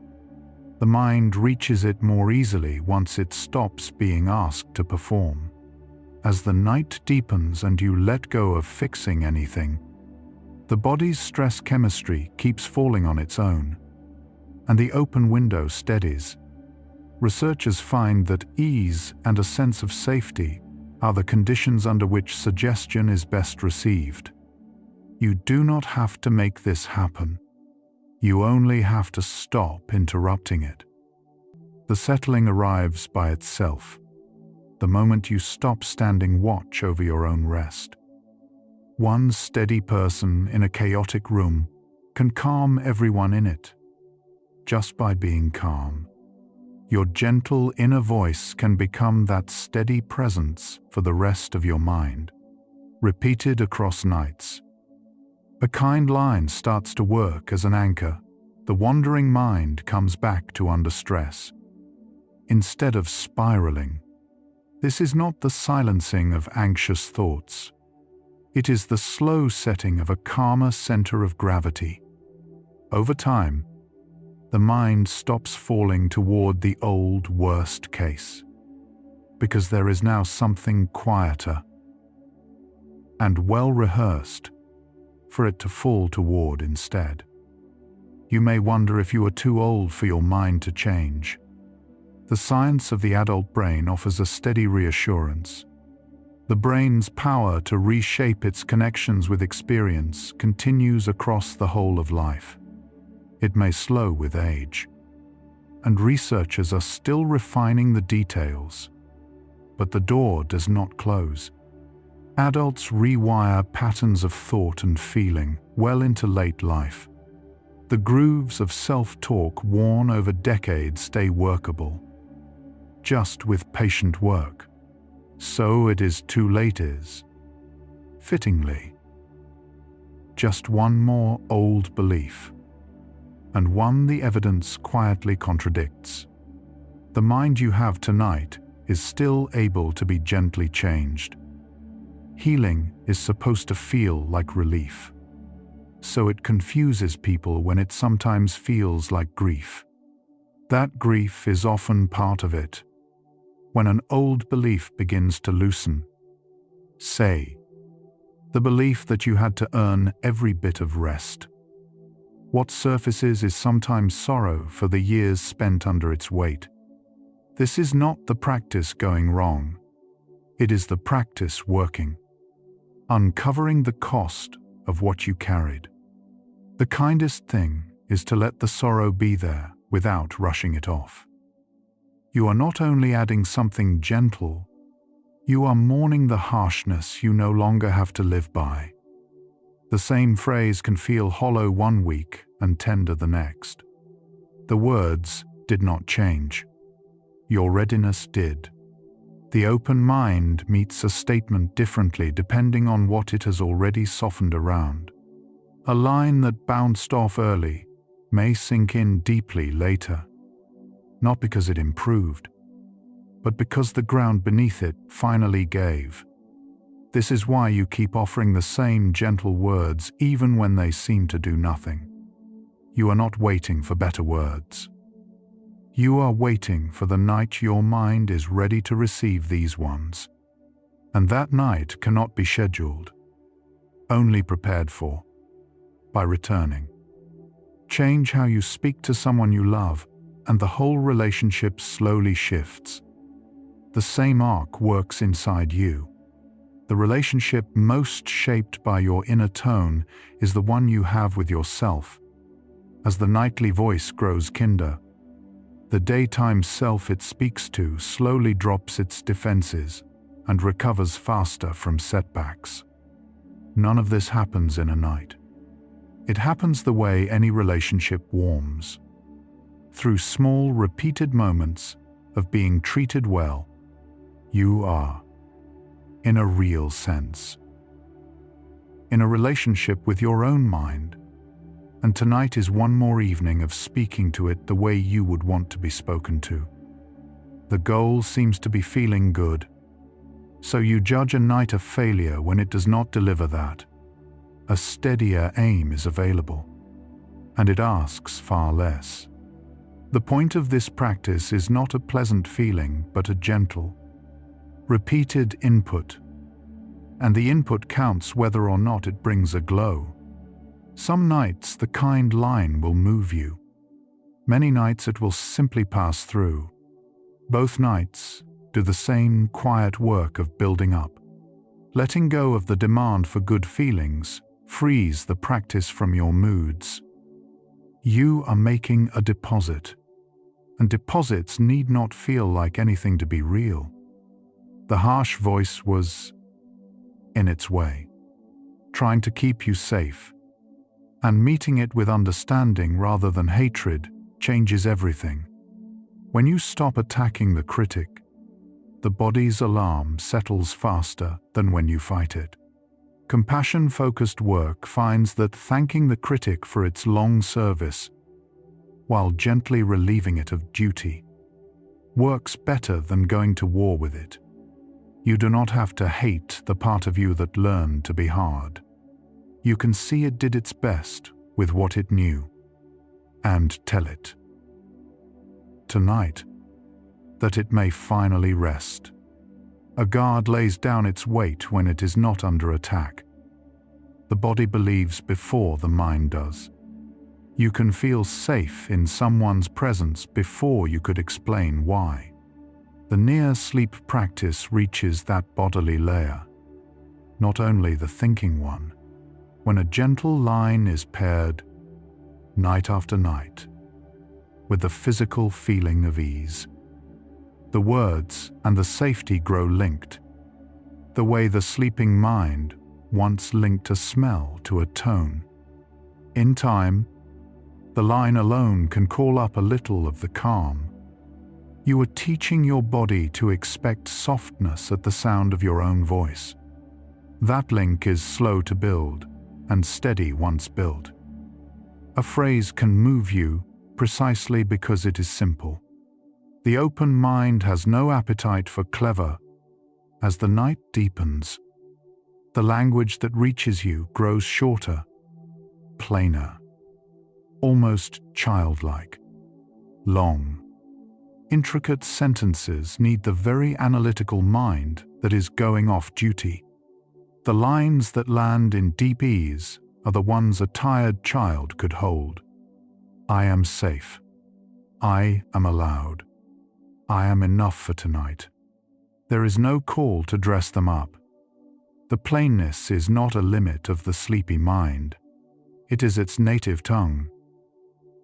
Speaker 1: The mind reaches it more easily once it stops being asked to perform. As the night deepens and you let go of fixing anything, the body's stress chemistry keeps falling on its own, and the open window steadies. Researchers find that ease and a sense of safety are the conditions under which suggestion is best received. You do not have to make this happen. You only have to stop interrupting it. The settling arrives by itself, the moment you stop standing watch over your own rest. One steady person in a chaotic room can calm everyone in it, just by being calm. Your gentle inner voice can become that steady presence for the rest of your mind, repeated across nights. A kind line starts to work as an anchor. The wandering mind comes back to under stress. Instead of spiraling, this is not the silencing of anxious thoughts. It is the slow setting of a calmer center of gravity. Over time, the mind stops falling toward the old worst case, because there is now something quieter and well rehearsed for it to fall toward instead. You may wonder if you are too old for your mind to change. The science of the adult brain offers a steady reassurance. The brain's power to reshape its connections with experience continues across the whole of life. It may slow with age, and researchers are still refining the details, but the door does not close. Adults rewire patterns of thought and feeling well into late life. The grooves of self-talk worn over decades stay workable, just with patient work. So it is too late is, fittingly, just one more old belief, and one the evidence quietly contradicts. The mind you have tonight is still able to be gently changed. Healing is supposed to feel like relief, so it confuses people when it sometimes feels like grief. That grief is often part of it. When an old belief begins to loosen, say, the belief that you had to earn every bit of rest. What surfaces is sometimes sorrow for the years spent under its weight. This is not the practice going wrong. It is the practice working, uncovering the cost of what you carried. The kindest thing is to let the sorrow be there without rushing it off. You are not only adding something gentle, you are mourning the harshness you no longer have to live by. The same phrase can feel hollow one week and tender the next. The words did not change. Your readiness did. The open mind meets a statement differently depending on what it has already softened around. A line that bounced off early may sink in deeply later, not because it improved, but because the ground beneath it finally gave. This is why you keep offering the same gentle words even when they seem to do nothing. You are not waiting for better words. You are waiting for the night your mind is ready to receive these ones. And that night cannot be scheduled, only prepared for, by returning. Change how you speak to someone you love, and the whole relationship slowly shifts. The same arc works inside you. The relationship most shaped by your inner tone is the one you have with yourself. As the nightly voice grows kinder, the daytime self it speaks to slowly drops its defenses and recovers faster from setbacks. None of this happens in a night. It happens the way any relationship warms, through small, repeated moments of being treated well. You are, in a real sense, in a relationship with your own mind, and tonight is one more evening of speaking to it the way you would want to be spoken to. The goal seems to be feeling good, so you judge a night a failure when it does not deliver that. A steadier aim is available, and it asks far less. The point of this practice is not a pleasant feeling, but a gentle, repeated input. And the input counts whether or not it brings a glow. Some nights the kind line will move you. Many nights it will simply pass through. Both nights do the same quiet work of building up. Letting go of the demand for good feelings frees the practice from your moods. You are making a deposit, and deposits need not feel like anything to be real. The harsh voice was in its way, trying to keep you safe, and meeting it with understanding rather than hatred changes everything. When you stop attacking the critic, the body's alarm settles faster than when you fight it. Compassion-focused work finds that thanking the critic for its long service, while gently relieving it of duty, works better than going to war with it. You do not have to hate the part of you that learned to be hard. You can see it did its best with what it knew, and tell it tonight that it may finally rest. A guard lays down its weight when it is not under attack. The body believes before the mind does. You can feel safe in someone's presence before you could explain why. The near sleep practice reaches that bodily layer, not only the thinking one. When a gentle line is paired, night after night, with the physical feeling of ease, the words and the safety grow linked, the way the sleeping mind once linked a smell to a tone. In time, the line alone can call up a little of the calm. You are teaching your body to expect softness at the sound of your own voice. That link is slow to build and steady once built. A phrase can move you precisely because it is simple. The open mind has no appetite for clever. As the night deepens, the language that reaches you grows shorter, plainer, almost childlike. Long, intricate sentences need the very analytical mind that is going off duty. The lines that land in deep ease are the ones a tired child could hold. I am safe. I am allowed. I am enough for tonight. There is no call to dress them up. The plainness is not a limit of the sleepy mind. It is its native tongue.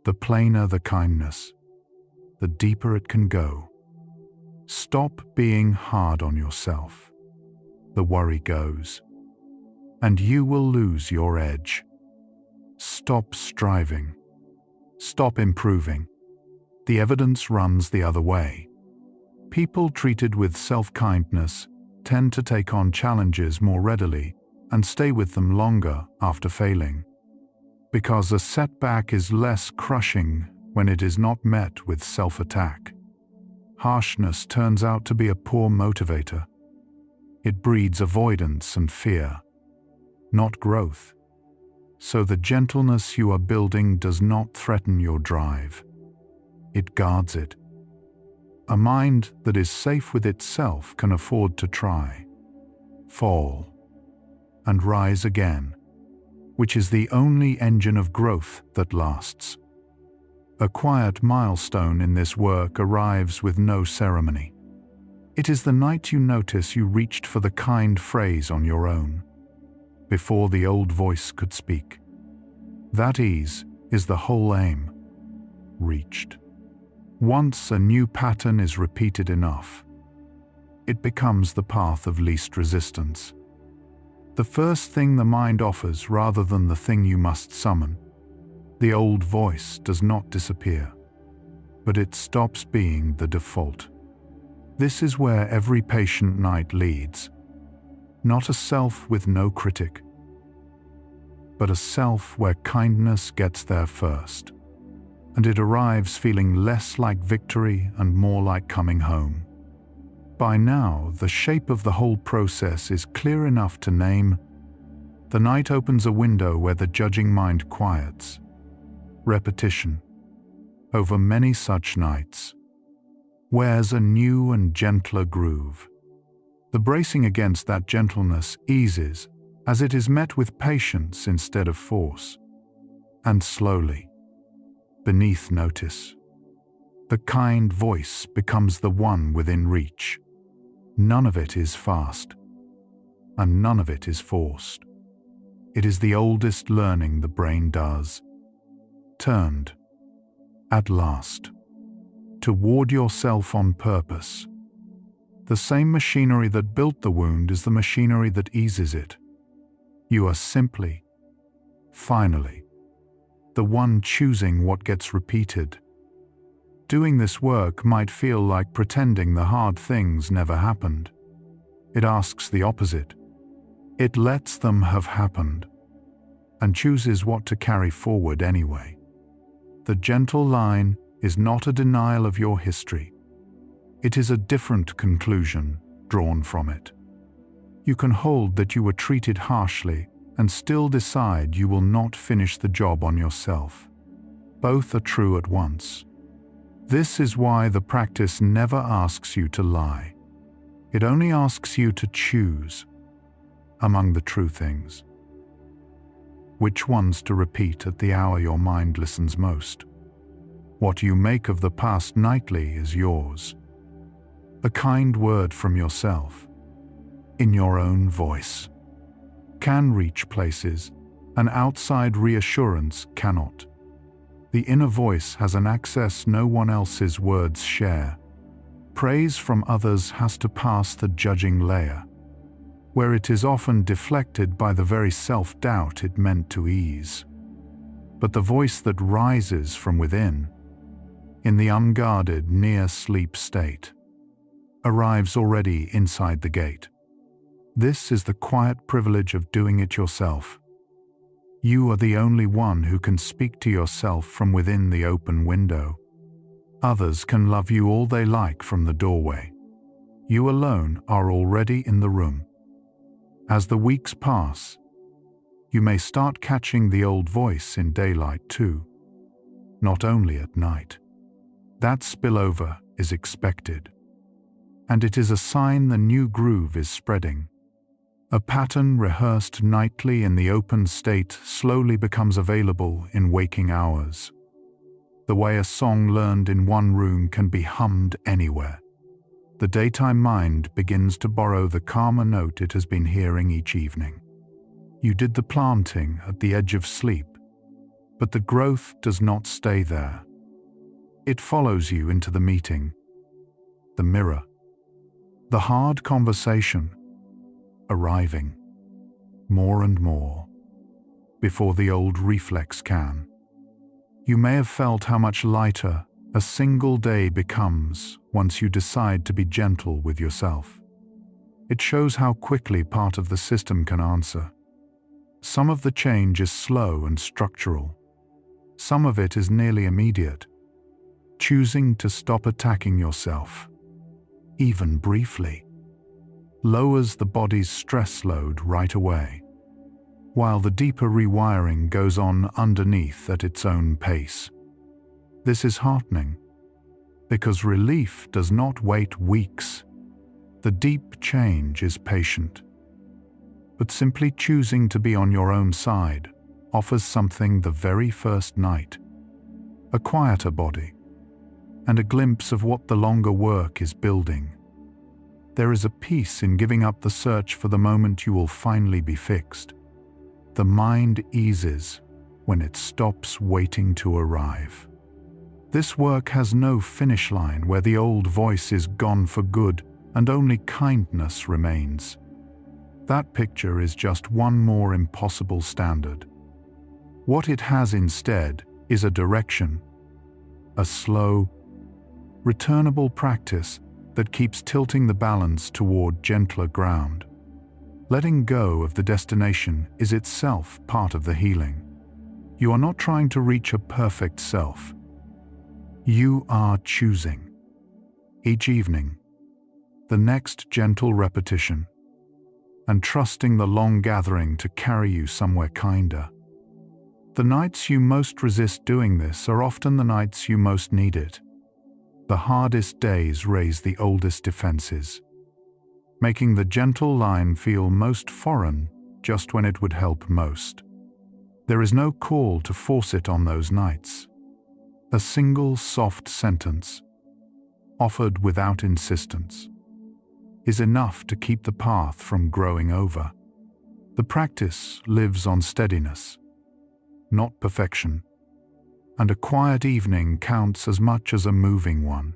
Speaker 1: The plainer the kindness, the deeper it can go. Stop being hard on yourself. The worry goes, and you will lose your edge. Stop striving. Stop improving. The evidence runs the other way. People treated with self-kindness tend to take on challenges more readily and stay with them longer after failing, because a setback is less crushing when it is not met with self-attack. Harshness turns out to be a poor motivator. It breeds avoidance and fear, not growth. So the gentleness you are building does not threaten your drive. It guards it. A mind that is safe with itself can afford to try, fall, and rise again, which is the only engine of growth that lasts. A quiet milestone in this work arrives with no ceremony. It is the night you notice you reached for the kind phrase on your own, before the old voice could speak. That ease is the whole aim, reached. Once a new pattern is repeated enough, it becomes the path of least resistance. The first thing the mind offers rather than the thing you must summon. The old voice does not disappear, but it stops being the default. This is where every patient night leads. Not a self with no critic, but a self where kindness gets there first, and it arrives feeling less like victory and more like coming home. By now, the shape of the whole process is clear enough to name. The night opens a window where the judging mind quiets. Repetition. over many such nights, wears a new and gentler groove. The bracing against that gentleness eases as it is met with patience instead of force. And slowly, beneath notice, the kind voice becomes the one within reach. None of it is fast, and none of it is forced. It is the oldest learning the brain does, turned, at last, toward yourself on purpose. The same machinery that built the wound is the machinery that eases it. You are simply, finally, the one choosing what gets repeated. Doing this work might feel like pretending the hard things never happened. It asks the opposite. It lets them have happened, and chooses what to carry forward anyway. The gentle line is not a denial of your history. It is a different conclusion drawn from it. You can hold that you were treated harshly and still decide you will not finish the job on yourself. Both are true at once. This is why the practice never asks you to lie. It only asks you to choose among the true things. Which ones to repeat at the hour your mind listens most. What you make of the past nightly is yours. A kind word from yourself, in your own voice, can reach places an outside reassurance cannot. The inner voice has an access no one else's words share. Praise from others has to pass the judging layer, where it is often deflected by the very self-doubt it meant to ease. But the voice that rises from within, in the unguarded near-sleep state, arrives already inside the gate. This is the quiet privilege of doing it yourself. You are the only one who can speak to yourself from within the open window. Others can love you all they like from the doorway. You alone are already in the room. As the weeks pass, you may start catching the old voice in daylight too, not only at night. That spillover is expected, and it is a sign the new groove is spreading. A pattern rehearsed nightly in the open state slowly becomes available in waking hours. The way a song learned in one room can be hummed anywhere. The daytime mind begins to borrow the calmer note it has been hearing each evening. You did the planting at the edge of sleep, but the growth does not stay there. It follows you into the meeting, the mirror, the hard conversation, arriving, more and more, before the old reflex can. You may have felt how much lighter a single day becomes once you decide to be gentle with yourself. It shows how quickly part of the system can answer. Some of the change is slow and structural. Some of it is nearly immediate. Choosing to stop attacking yourself, even briefly, lowers the body's stress load right away, while the deeper rewiring goes on underneath at its own pace. This is heartening, because relief does not wait weeks. The deep change is patient. But simply choosing to be on your own side offers something the very first night: a quieter body, and a glimpse of what the longer work is building. There is a peace in giving up the search for the moment you will finally be fixed. The mind eases when it stops waiting to arrive. This work has no finish line where the old voice is gone for good and only kindness remains. That picture is just one more impossible standard. What it has instead is a direction, a slow, returnable practice that keeps tilting the balance toward gentler ground. Letting go of the destination is itself part of the healing. You are not trying to reach a perfect self. You are choosing, each evening, the next gentle repetition, and trusting the long gathering to carry you somewhere kinder. The nights you most resist doing this are often the nights you most need it. The hardest days raise the oldest defenses, making the gentle line feel most foreign just when it would help most. There is no call to force it on those nights. A single soft sentence, offered without insistence, is enough to keep the path from growing over. The practice lives on steadiness, not perfection, and a quiet evening counts as much as a moving one.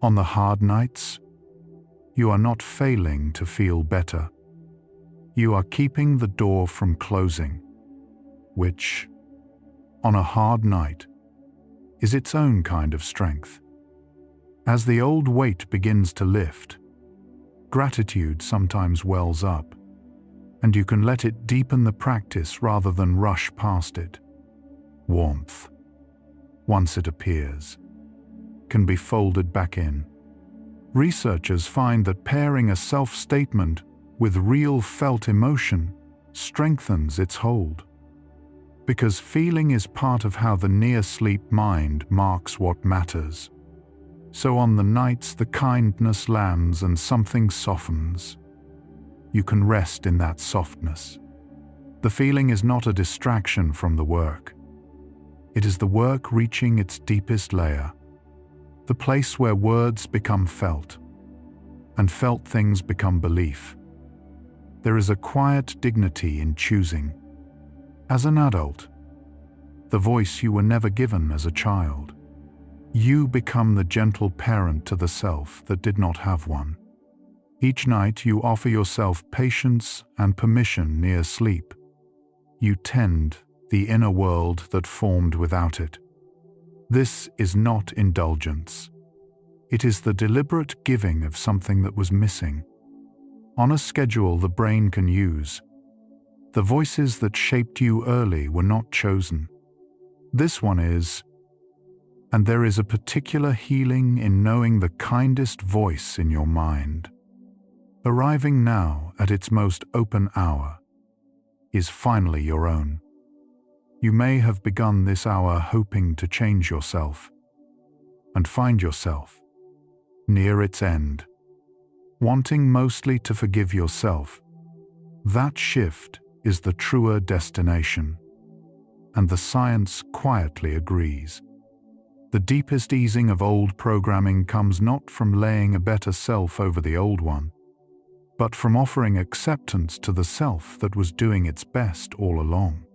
Speaker 1: On the hard nights, you are not failing to feel better. You are keeping the door from closing, which, on a hard night, is its own kind of strength. As the old weight begins to lift, gratitude sometimes wells up, and you can let it deepen the practice rather than rush past it. Warmth, once it appears, can be folded back in. Researchers find that pairing a self-statement with real felt emotion strengthens its hold, because feeling is part of how the near-sleep mind marks what matters. So on the nights the kindness lands and something softens, you can rest in that softness. The feeling is not a distraction from the work. It is the work reaching its deepest layer, the place where words become felt, and felt things become belief. There is a quiet dignity in choosing. As an adult, the voice you were never given as a child, you become the gentle parent to the self that did not have one. Each night you offer yourself patience and permission near sleep. You tend the inner world that formed without it. This is not indulgence. It is the deliberate giving of something that was missing. On a schedule the brain can use. The voices that shaped you early were not chosen. This one is, and there is a particular healing in knowing the kindest voice in your mind, arriving now at its most open hour, is finally your own. You may have begun this hour hoping to change yourself, and find yourself near its end, wanting mostly to forgive yourself. That shift is the truer destination, and the science quietly agrees. The deepest easing of old programming comes not from laying a better self over the old one, but from offering acceptance to the self that was doing its best all along.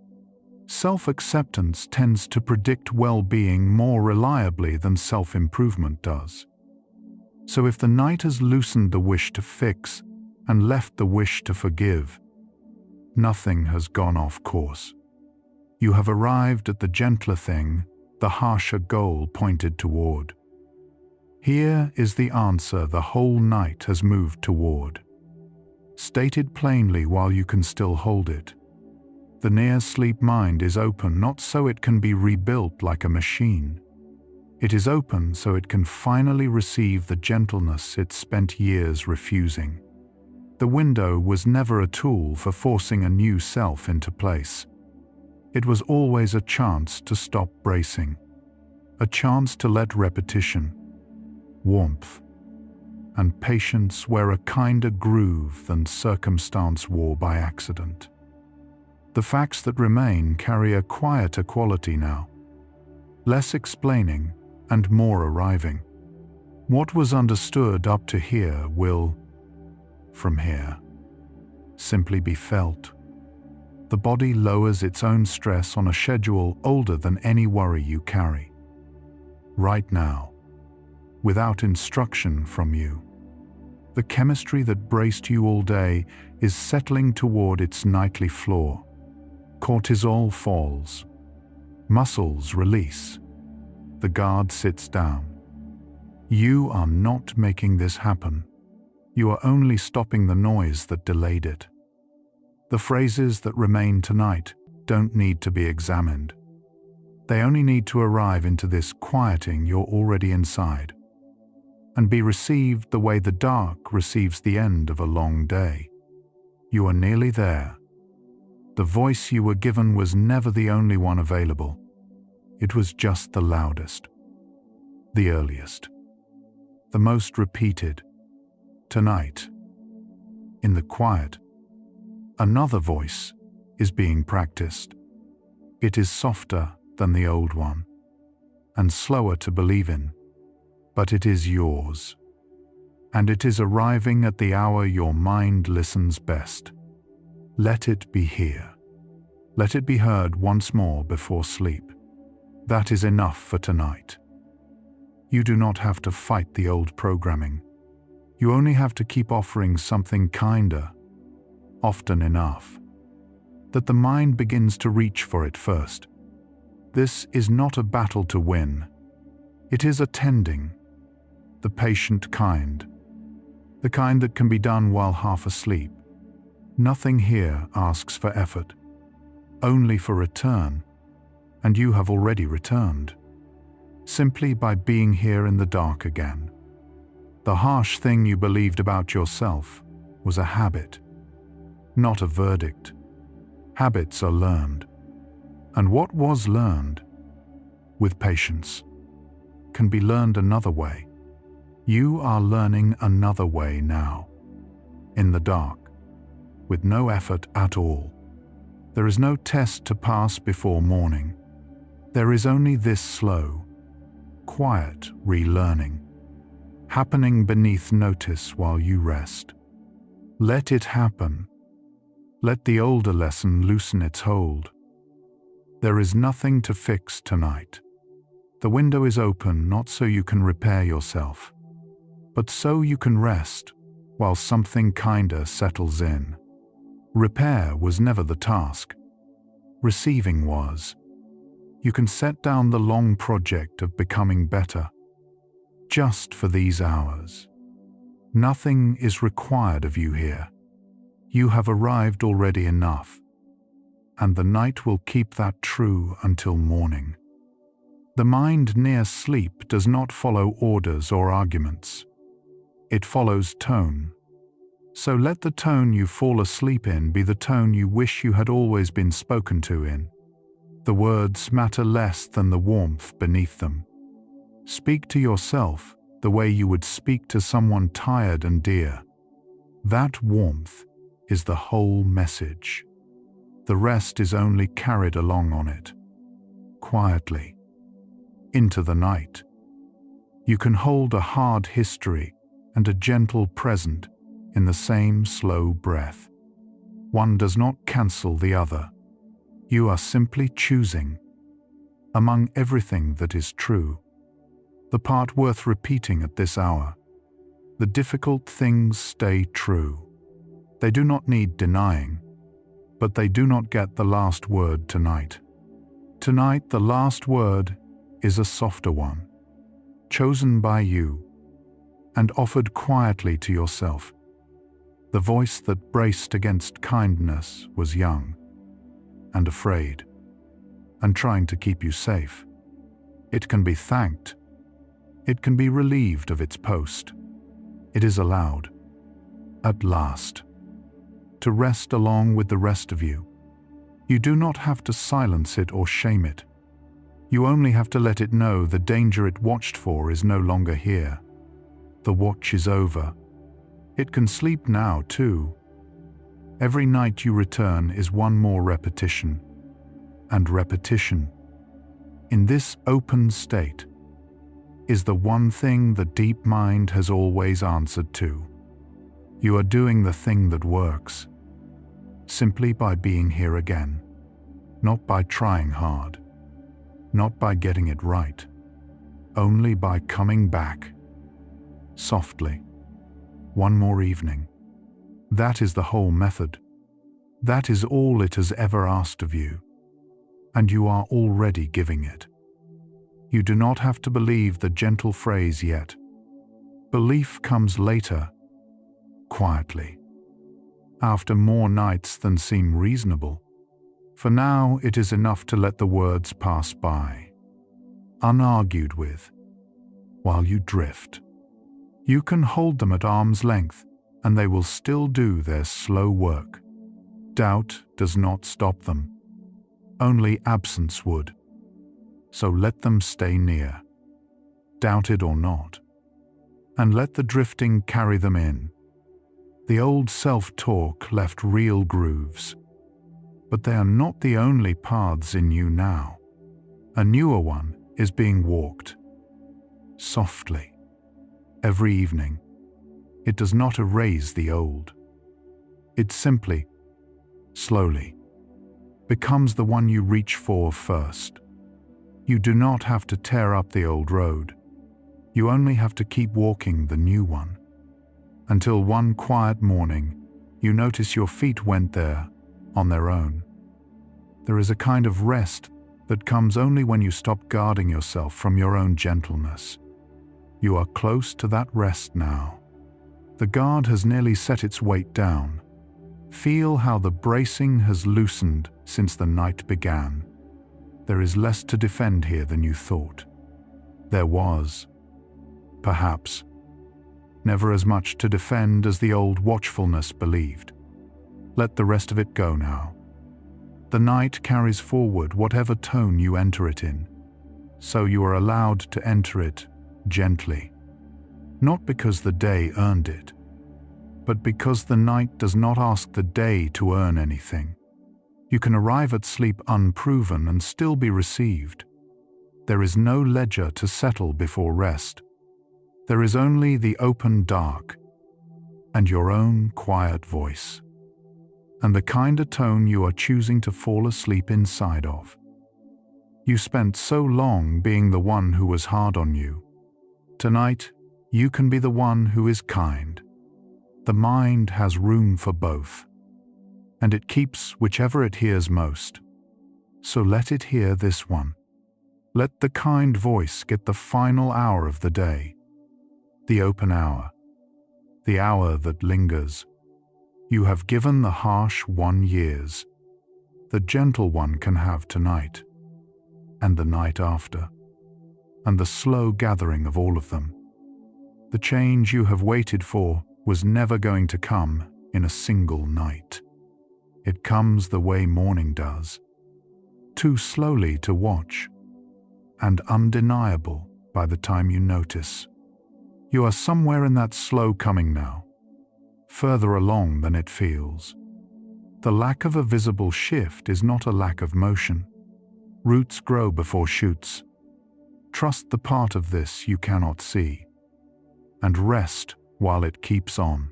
Speaker 1: Self-acceptance tends to predict well-being more reliably than self-improvement does. So if the night has loosened the wish to fix and left the wish to forgive, nothing has gone off course. You have arrived at the gentler thing the harsher goal pointed toward. Here is the answer the whole night has moved toward, stated plainly while you can still hold it. The near-sleep mind is open not so it can be rebuilt like a machine. It is open so it can finally receive the gentleness it spent years refusing. The window was never a tool for forcing a new self into place. It was always a chance to stop bracing, a chance to let repetition, warmth, and patience wear a kinder groove than circumstance wore by accident. The facts that remain carry a quieter quality now, less explaining and more arriving. What was understood up to here will, from here, simply be felt. The body lowers its own stress on a schedule older than any worry you carry. Right now, without instruction from you, the chemistry that braced you all day is settling toward its nightly floor. Cortisol falls. Muscles release. The guard sits down. You are not making this happen. You are only stopping the noise that delayed it. The phrases that remain tonight don't need to be examined. They only need to arrive into this quieting you're already inside, and be received the way the dark receives the end of a long day. You are nearly there. The voice you were given was never the only one available. It was just the loudest, the earliest, the most repeated. Tonight, in the quiet, another voice is being practiced. It is softer than the old one, and slower to believe in, but it is yours, and it is arriving at the hour your mind listens best. Let it be here. Let it be heard once more before sleep. That is enough for tonight. You do not have to fight the old programming. You only have to keep offering something kinder, often enough, that the mind begins to reach for it first. This is not a battle to win. It is a tending, the patient kind, the kind that can be done while half asleep. Nothing here asks for effort, only for return, and you have already returned, simply by being here in the dark again. The harsh thing you believed about yourself was a habit, not a verdict. Habits are learned, and what was learned, with patience, can be learned another way. You are learning another way now, in the dark, with no effort at all. There is no test to pass before morning. There is only this slow, quiet relearning, happening beneath notice while you rest. Let it happen. Let the older lesson loosen its hold. There is nothing to fix tonight. The window is open not so you can repair yourself, but so you can rest while something kinder settles in. Repair was never the task. Receiving was. You can set down the long project of becoming better, just for these hours. Nothing is required of you here. You have arrived already enough, and the night will keep that true until morning. The mind near sleep does not follow orders or arguments. It follows tone. So let the tone you fall asleep in be the tone you wish you had always been spoken to in. The words matter less than the warmth beneath them. Speak to yourself the way you would speak to someone tired and dear. That warmth is the whole message. The rest is only carried along on it, quietly, into the night. You can hold a hard history and a gentle present in the same slow breath. One does not cancel the other. You are simply choosing, among everything that is true, the part worth repeating at this hour. The difficult things stay true. They do not need denying, but they do not get the last word tonight. Tonight, the last word is a softer one, chosen by you and offered quietly to yourself. The voice that braced against kindness was young and afraid and trying to keep you safe. It can be thanked. It can be relieved of its post. It is allowed, at last, to rest along with the rest of you. You do not have to silence it or shame it. You only have to let it know the danger it watched for is no longer here. The watch is over. It can sleep now, too. Every night you return is one more repetition, and repetition, in this open state, is the one thing the deep mind has always answered to. You are doing the thing that works, simply by being here again, not by trying hard, not by getting it right, only by coming back, softly. One more evening. That is the whole method. That is all it has ever asked of you, and you are already giving it. You do not have to believe the gentle phrase yet. Belief comes later, quietly, after more nights than seem reasonable. For now, it is enough to let the words pass by, unargued with, while you drift. You can hold them at arm's length, and they will still do their slow work. Doubt does not stop them. Only absence would. So let them stay near, doubted or not, and let the drifting carry them in. The old self-talk left real grooves, but they are not the only paths in you now. A newer one is being walked, softly, every evening. It does not erase the old. It simply, slowly, becomes the one you reach for first. You do not have to tear up the old road. You only have to keep walking the new one. Until one quiet morning, you notice your feet went there on their own. There is a kind of rest that comes only when you stop guarding yourself from your own gentleness. You are close to that rest now. The guard has nearly set its weight down. Feel how the bracing has loosened since the night began. There is less to defend here than you thought. There was, perhaps, never as much to defend as the old watchfulness believed. Let the rest of it go now. The night carries forward whatever tone you enter it in, so you are allowed to enter it gently, not because the day earned it, but because the night does not ask the day to earn anything. You can arrive at sleep unproven and still be received. There is no ledger to settle before rest. There is only the open dark and your own quiet voice, and the kinder tone you are choosing to fall asleep inside of. You spent so long being the one who was hard on you. Tonight, you can be the one who is kind. The mind has room for both, and it keeps whichever it hears most. So let it hear this one. Let the kind voice get the final hour of the day, the open hour, the hour that lingers. You have given the harsh one years. The gentle one can have tonight, and the night after, and the slow gathering of all of them. The change you have waited for was never going to come in a single night. It comes the way morning does, too slowly to watch, and undeniable by the time you notice. You are somewhere in that slow coming now, further along than it feels. The lack of a visible shift is not a lack of motion. Roots grow before shoots. Trust the part of this you cannot see, and rest while it keeps on,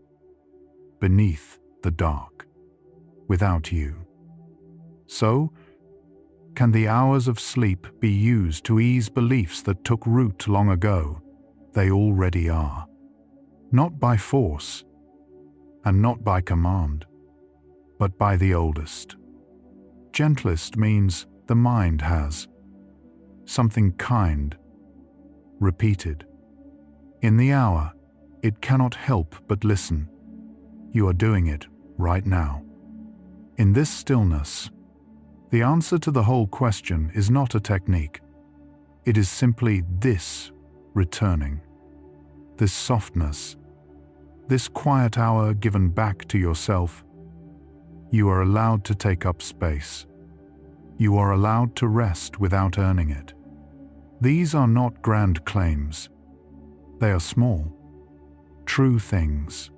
Speaker 1: beneath the dark, without you. So, can the hours of sleep be used to ease beliefs that took root long ago? They already are. Not by force, and not by command, but by the oldest. Gentlest means the mind has something kind, repeated. In the hour, it cannot help but listen. You are doing it right now. In this stillness, the answer to the whole question is not a technique. It is simply this returning, this softness, this quiet hour given back to yourself. You are allowed to take up space. You are allowed to rest without earning it. These are not grand claims. They are small, true things,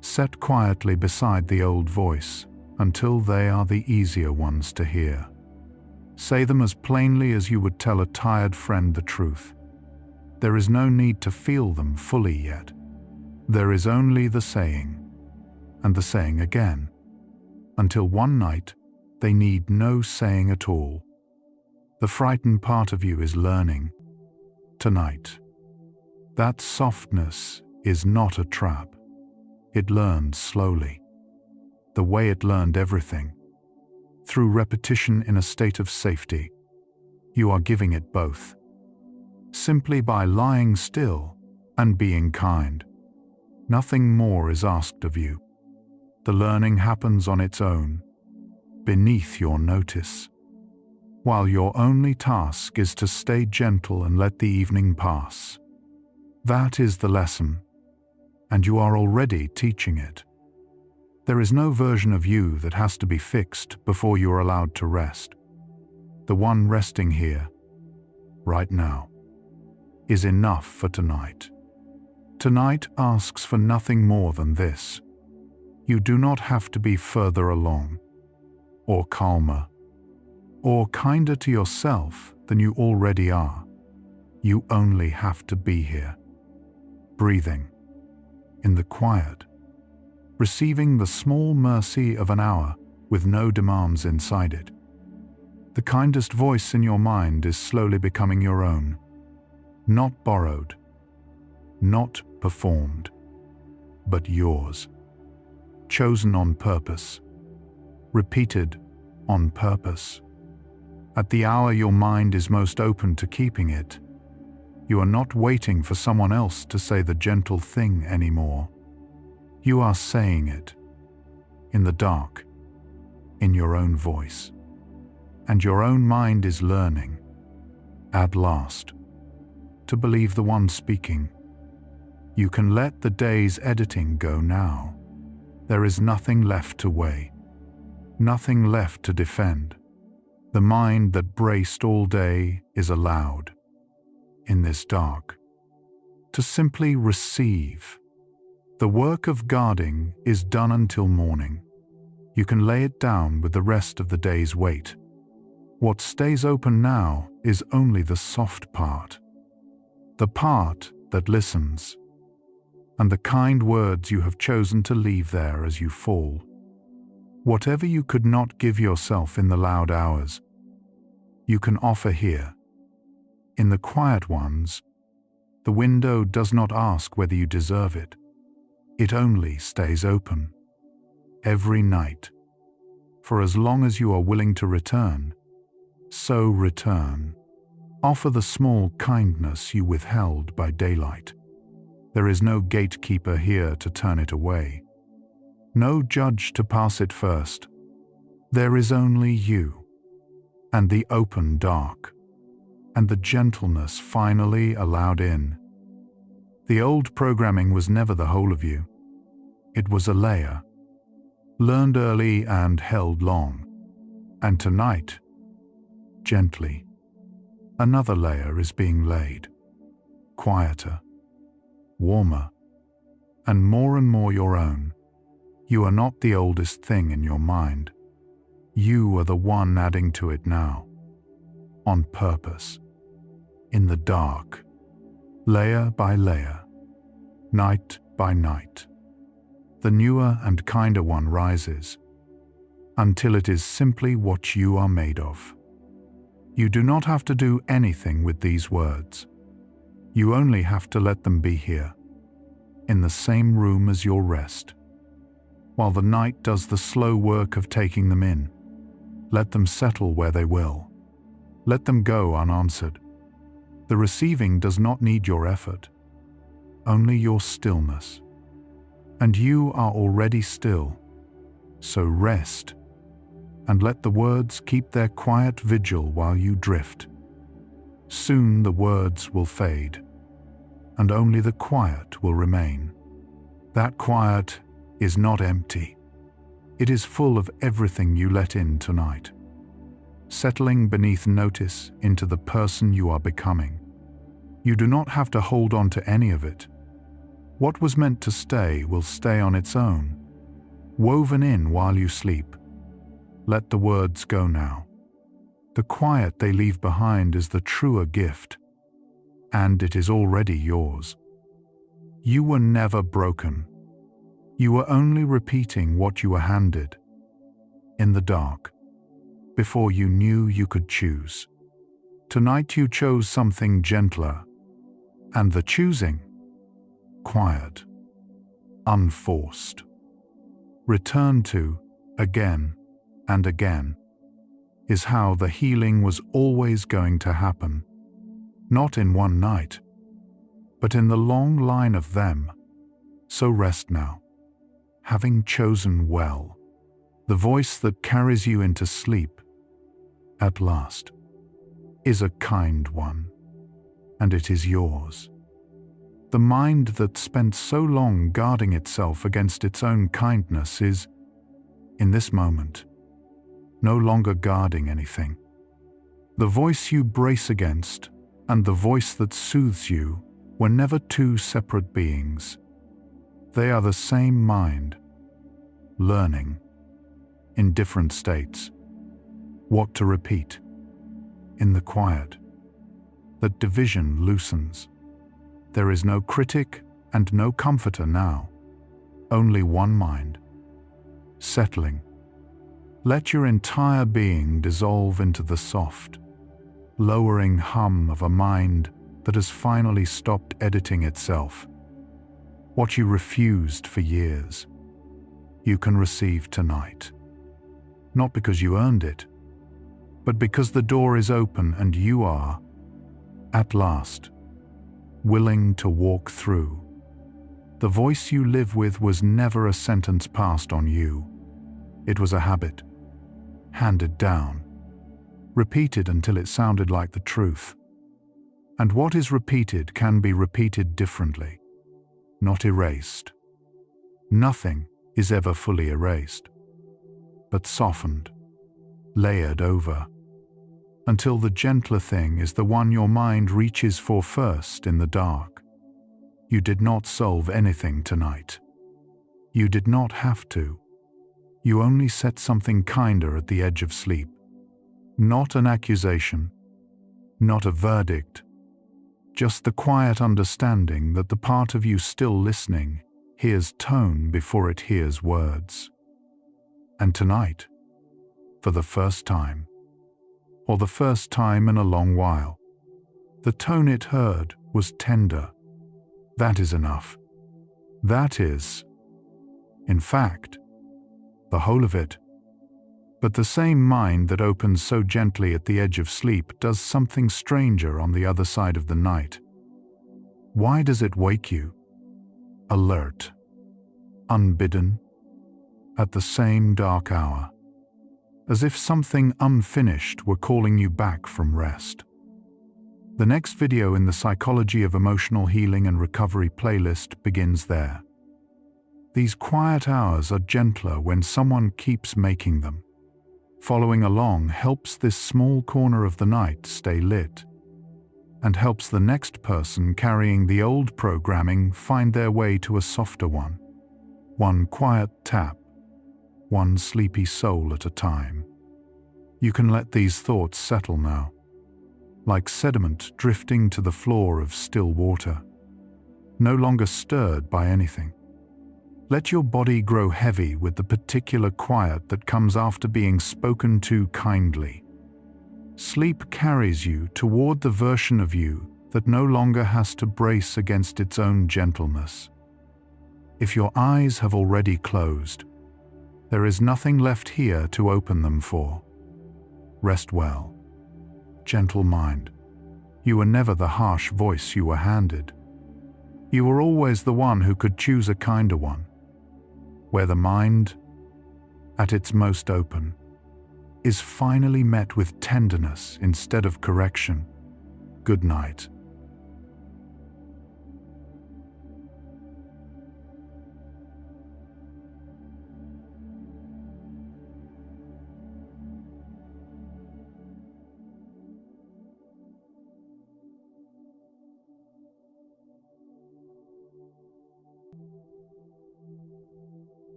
Speaker 1: set quietly beside the old voice until they are the easier ones to hear. Say them as plainly as you would tell a tired friend the truth. There is no need to feel them fully yet. There is only the saying, and the saying again, until one night they need no saying at all. The frightened part of you is learning. Tonight, that softness is not a trap. It learns slowly, the way it learned everything, through repetition in a state of safety. You are giving it both, simply by lying still and being kind. Nothing more is asked of you. The learning happens on its own, beneath your notice, while your only task is to stay gentle and let the evening pass. That is the lesson, and you are already teaching it. There is no version of you that has to be fixed before you are allowed to rest. The one resting here, right now, is enough for tonight. Tonight asks for nothing more than this. You do not have to be further along, or calmer, or kinder to yourself than you already are. You only have to be here, breathing, in the quiet, receiving the small mercy of an hour with no demands inside it. The kindest voice in your mind is slowly becoming your own, not borrowed, not performed, but yours, chosen on purpose, repeated on purpose. At the hour your mind is most open to keeping it, you are not waiting for someone else to say the gentle thing anymore. You are saying it, in the dark, in your own voice. And your own mind is learning, at last, to believe the one speaking. You can let the day's editing go now. There is nothing left to weigh, nothing left to defend. The mind that braced all day is allowed, in this dark, to simply receive. The work of guarding is done until morning. You can lay it down with the rest of the day's weight. What stays open now is only the soft part, the part that listens, and the kind words you have chosen to leave there as you fall. Whatever you could not give yourself in the loud hours, you can offer here. In the quiet ones, the window does not ask whether you deserve it. It only stays open, every night. For as long as you are willing to return, so return. Offer the small kindness you withheld by daylight. There is no gatekeeper here to turn it away, no judge to pass it first. There is only you, and the open dark, and the gentleness finally allowed in. The old programming was never the whole of you. It was a layer, learned early and held long. And tonight, gently, another layer is being laid, quieter, warmer, and more your own. You are not the oldest thing in your mind. You are the one adding to it now, on purpose, in the dark, layer by layer, night by night. The newer and kinder one rises, until it is simply what you are made of. You do not have to do anything with these words. You only have to let them be here, in the same room as your rest. While the night does the slow work of taking them in, let them settle where they will. Let them go unanswered. The receiving does not need your effort, only your stillness. And you are already still, so rest, and let the words keep their quiet vigil while you drift. Soon the words will fade, and only the quiet will remain. That quiet is not empty. It is full of everything you let in tonight, settling beneath notice into the person you are becoming. You do not have to hold on to any of it. What was meant to stay will stay on its own, woven in while you sleep. Let the words go now. The quiet they leave behind is the truer gift, and it is already yours. You were never broken. You were only repeating what you were handed, in the dark, before you knew you could choose. Tonight you chose something gentler, and the choosing, quiet, unforced. Return to, again and again, is how the healing was always going to happen. Not in one night, but in the long line of them. So rest now, having chosen well. The voice that carries you into sleep, at last, is a kind one, and it is yours. The mind that spent so long guarding itself against its own kindness is in this moment, no longer guarding anything. The voice you brace against and the voice that soothes you were never two separate beings. They are the same mind, learning, in different states, what to repeat. In the quiet, that division loosens. There is no critic and no comforter now, only one mind, settling. Let your entire being dissolve into the soft, lowering hum of a mind that has finally stopped editing itself. What you refused for years, you can receive tonight. Not because you earned it, but because the door is open and you are, at last, willing to walk through. The voice you live with was never a sentence passed on you. It was a habit, handed down, repeated until it sounded like the truth. And what is repeated can be repeated differently, not erased. Nothing is ever fully erased, but softened, layered over, until the gentler thing is the one your mind reaches for first in the dark. You did not solve anything tonight. You did not have to. You only set something kinder at the edge of sleep. Not an accusation, not a verdict, just the quiet understanding that the part of you still listening hears tone before it hears words. And tonight, for the first time, or the first time in a long while, the tone it heard was tender. That is enough. That is, in fact, the whole of it. But the same mind that opens so gently at the edge of sleep does something stranger on the other side of the night. Why does it wake you? Alert, unbidden, at the same dark hour, as if something unfinished were calling you back from rest. The next video in the Psychology of Emotional Healing and Recovery playlist begins there. These quiet hours are gentler when someone keeps making them. Following along helps this small corner of the night stay lit, and helps the next person carrying the old programming find their way to a softer one. One quiet tap, one sleepy soul at a time. You can let these thoughts settle now, like sediment drifting to the floor of still water, no longer stirred by anything. Let your body grow heavy with the particular quiet that comes after being spoken to kindly. Sleep carries you toward the version of you that no longer has to brace against its own gentleness. If your eyes have already closed, there is nothing left here to open them for. Rest well, gentle mind. You were never the harsh voice you were handed. You were always the one who could choose a kinder one, where the mind, at its most open, is finally met with tenderness instead of correction. Good night.